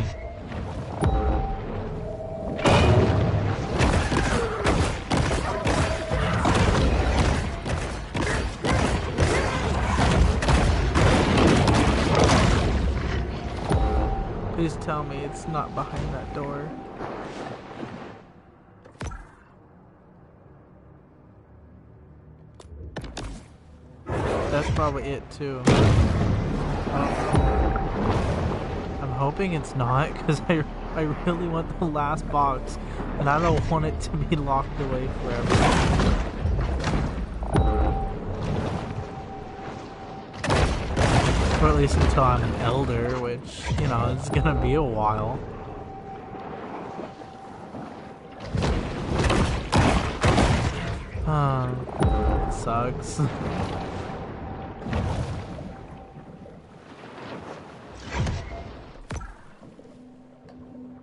Please tell me it's not behind that door. That's probably it too. I'm hoping it's not, because I really want the last box and I don't want it to be locked away forever. Or at least until I'm an elder, which, you know, is gonna be a while. It sucks.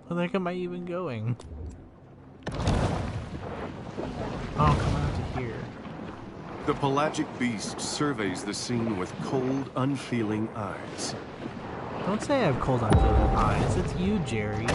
Where the heck am I even going? Oh, come out to here. The pelagic beast surveys the scene with cold, unfeeling eyes. Don't say I have cold, unfeeling eyes. It's you, Jerry.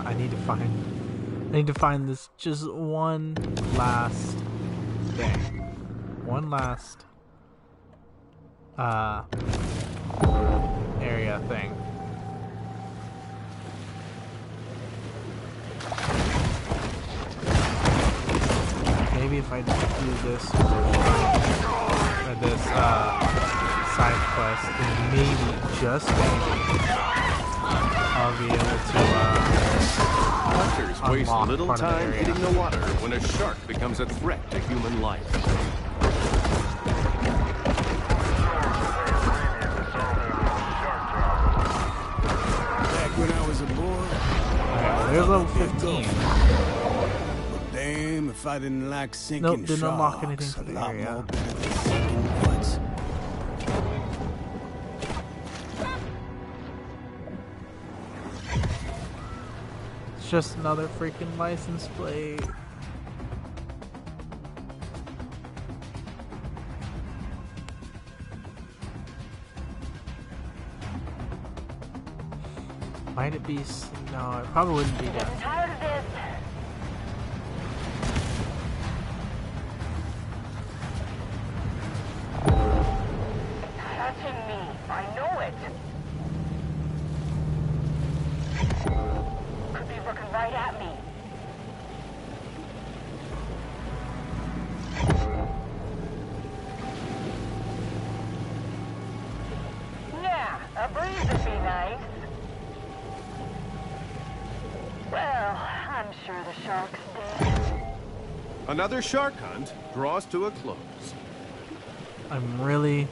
I need to find this just one last thing. One last area thing. Maybe if I do this side quest, then maybe, just maybe, I'll be able to Hunters waste unlock little part of the time area. hitting the water when a shark becomes a threat to human life. Back when I was a boy, Okay, well, there's level 15. damn if I didn't like sinking Nope, didn't unlock sharks. anything for A the lot area. more better than sinking butts. It's just another freaking license plate. Might it be? No, it probably wouldn't be I'm done. tired of this. Touching me. I know it. Could be looking right at me. Yeah, a breeze would be nice. Well, I'm sure the shark's dead. Another shark hunt draws to a close. I'm really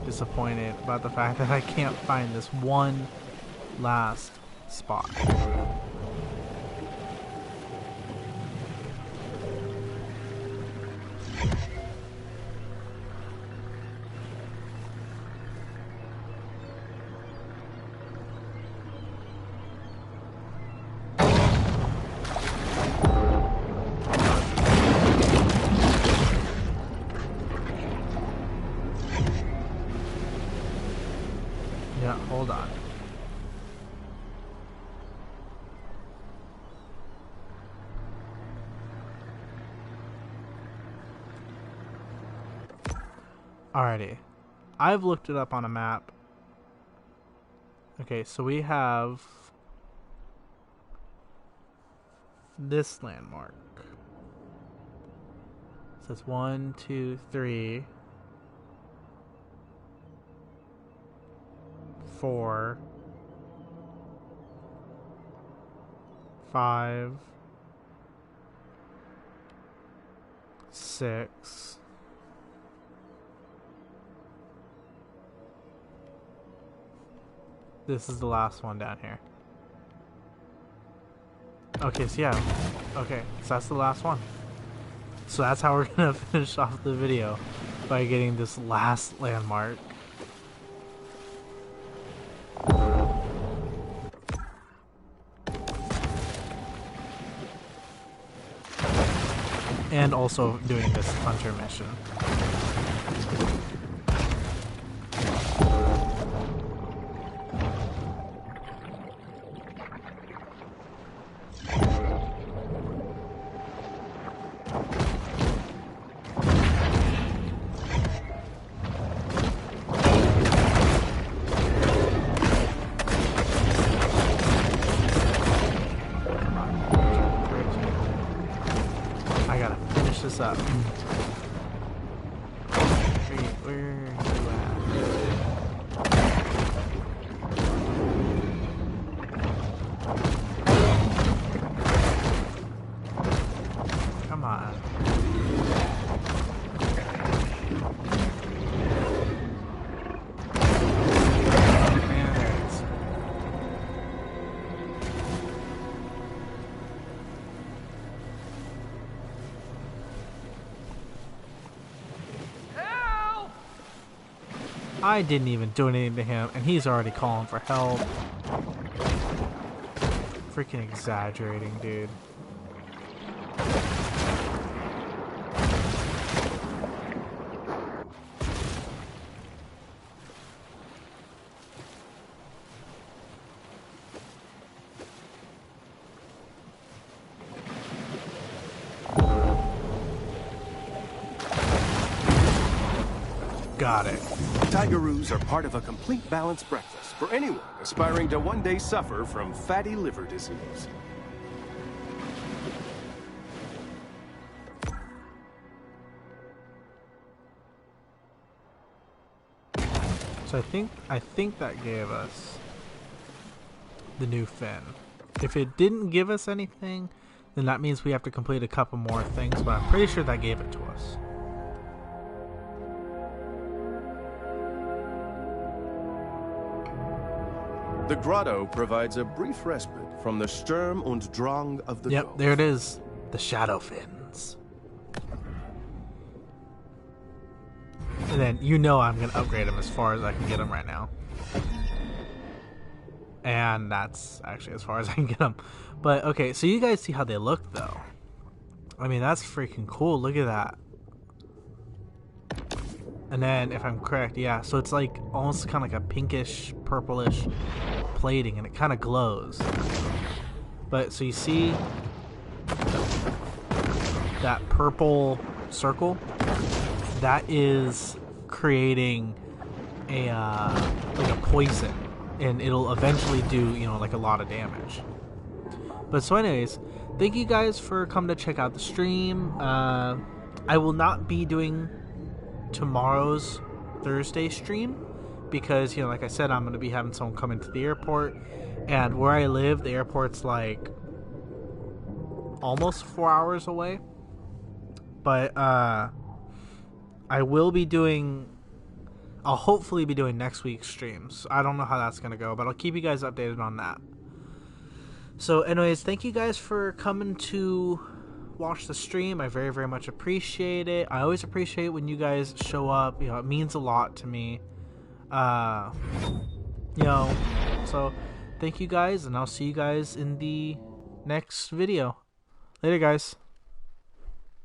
disappointed about the fact that I can't find this one last spot. Yeah, hold on. Alrighty. I've looked it up on a map. Okay, so we have this landmark. So it's 1, 2, 3, 4, 5, 6. This is the last one down here. Okay, so yeah. Okay, so that's the last one. So that's how we're gonna finish off the video, by getting this last landmark. And also doing this hunter mission. I gotta finish this up. Where are you at? Come on. Man, there it is. I didn't even do anything to him, and he's already calling for help. Freaking exaggerating, dude. Got it. Tigeroos are part of a complete balanced breakfast for anyone aspiring to one day suffer from fatty liver disease. So I think that gave us the new fin. If it didn't give us anything, then that means we have to complete a couple more things, but I'm pretty sure that gave it to us. The grotto provides a brief respite from the Sturm und Drang of the Yep, Gulf. there it is. The shadow fins. And then you know I'm going to upgrade them as far as I can get them right now. And that's actually as far as I can get them. But okay, so you guys see how they look though. I mean, that's freaking cool. Look at that. And then, if I'm correct, yeah, so it's like almost kind of like a pinkish, purplish plating, and it kind of glows. But, so you see that purple circle? That is creating a, like a poison, and it'll eventually do, you know, like a lot of damage. But so anyways, thank you guys for coming to check out the stream. I will not be doing tomorrow's Thursday stream because, you know, like I said, I'm going to be having someone come into the airport, and where I live, the airport's like almost 4 hours away. But I will be doing, I'll hopefully be doing next week's streams. I don't know how that's going to go, but I'll keep you guys updated on that. So anyways, thank you guys for coming to watch the stream. I very, very much appreciate it. I always appreciate when you guys show up. You know, it means a lot to me. You know, so thank you guys, and I'll see you guys in the next video. Later, guys.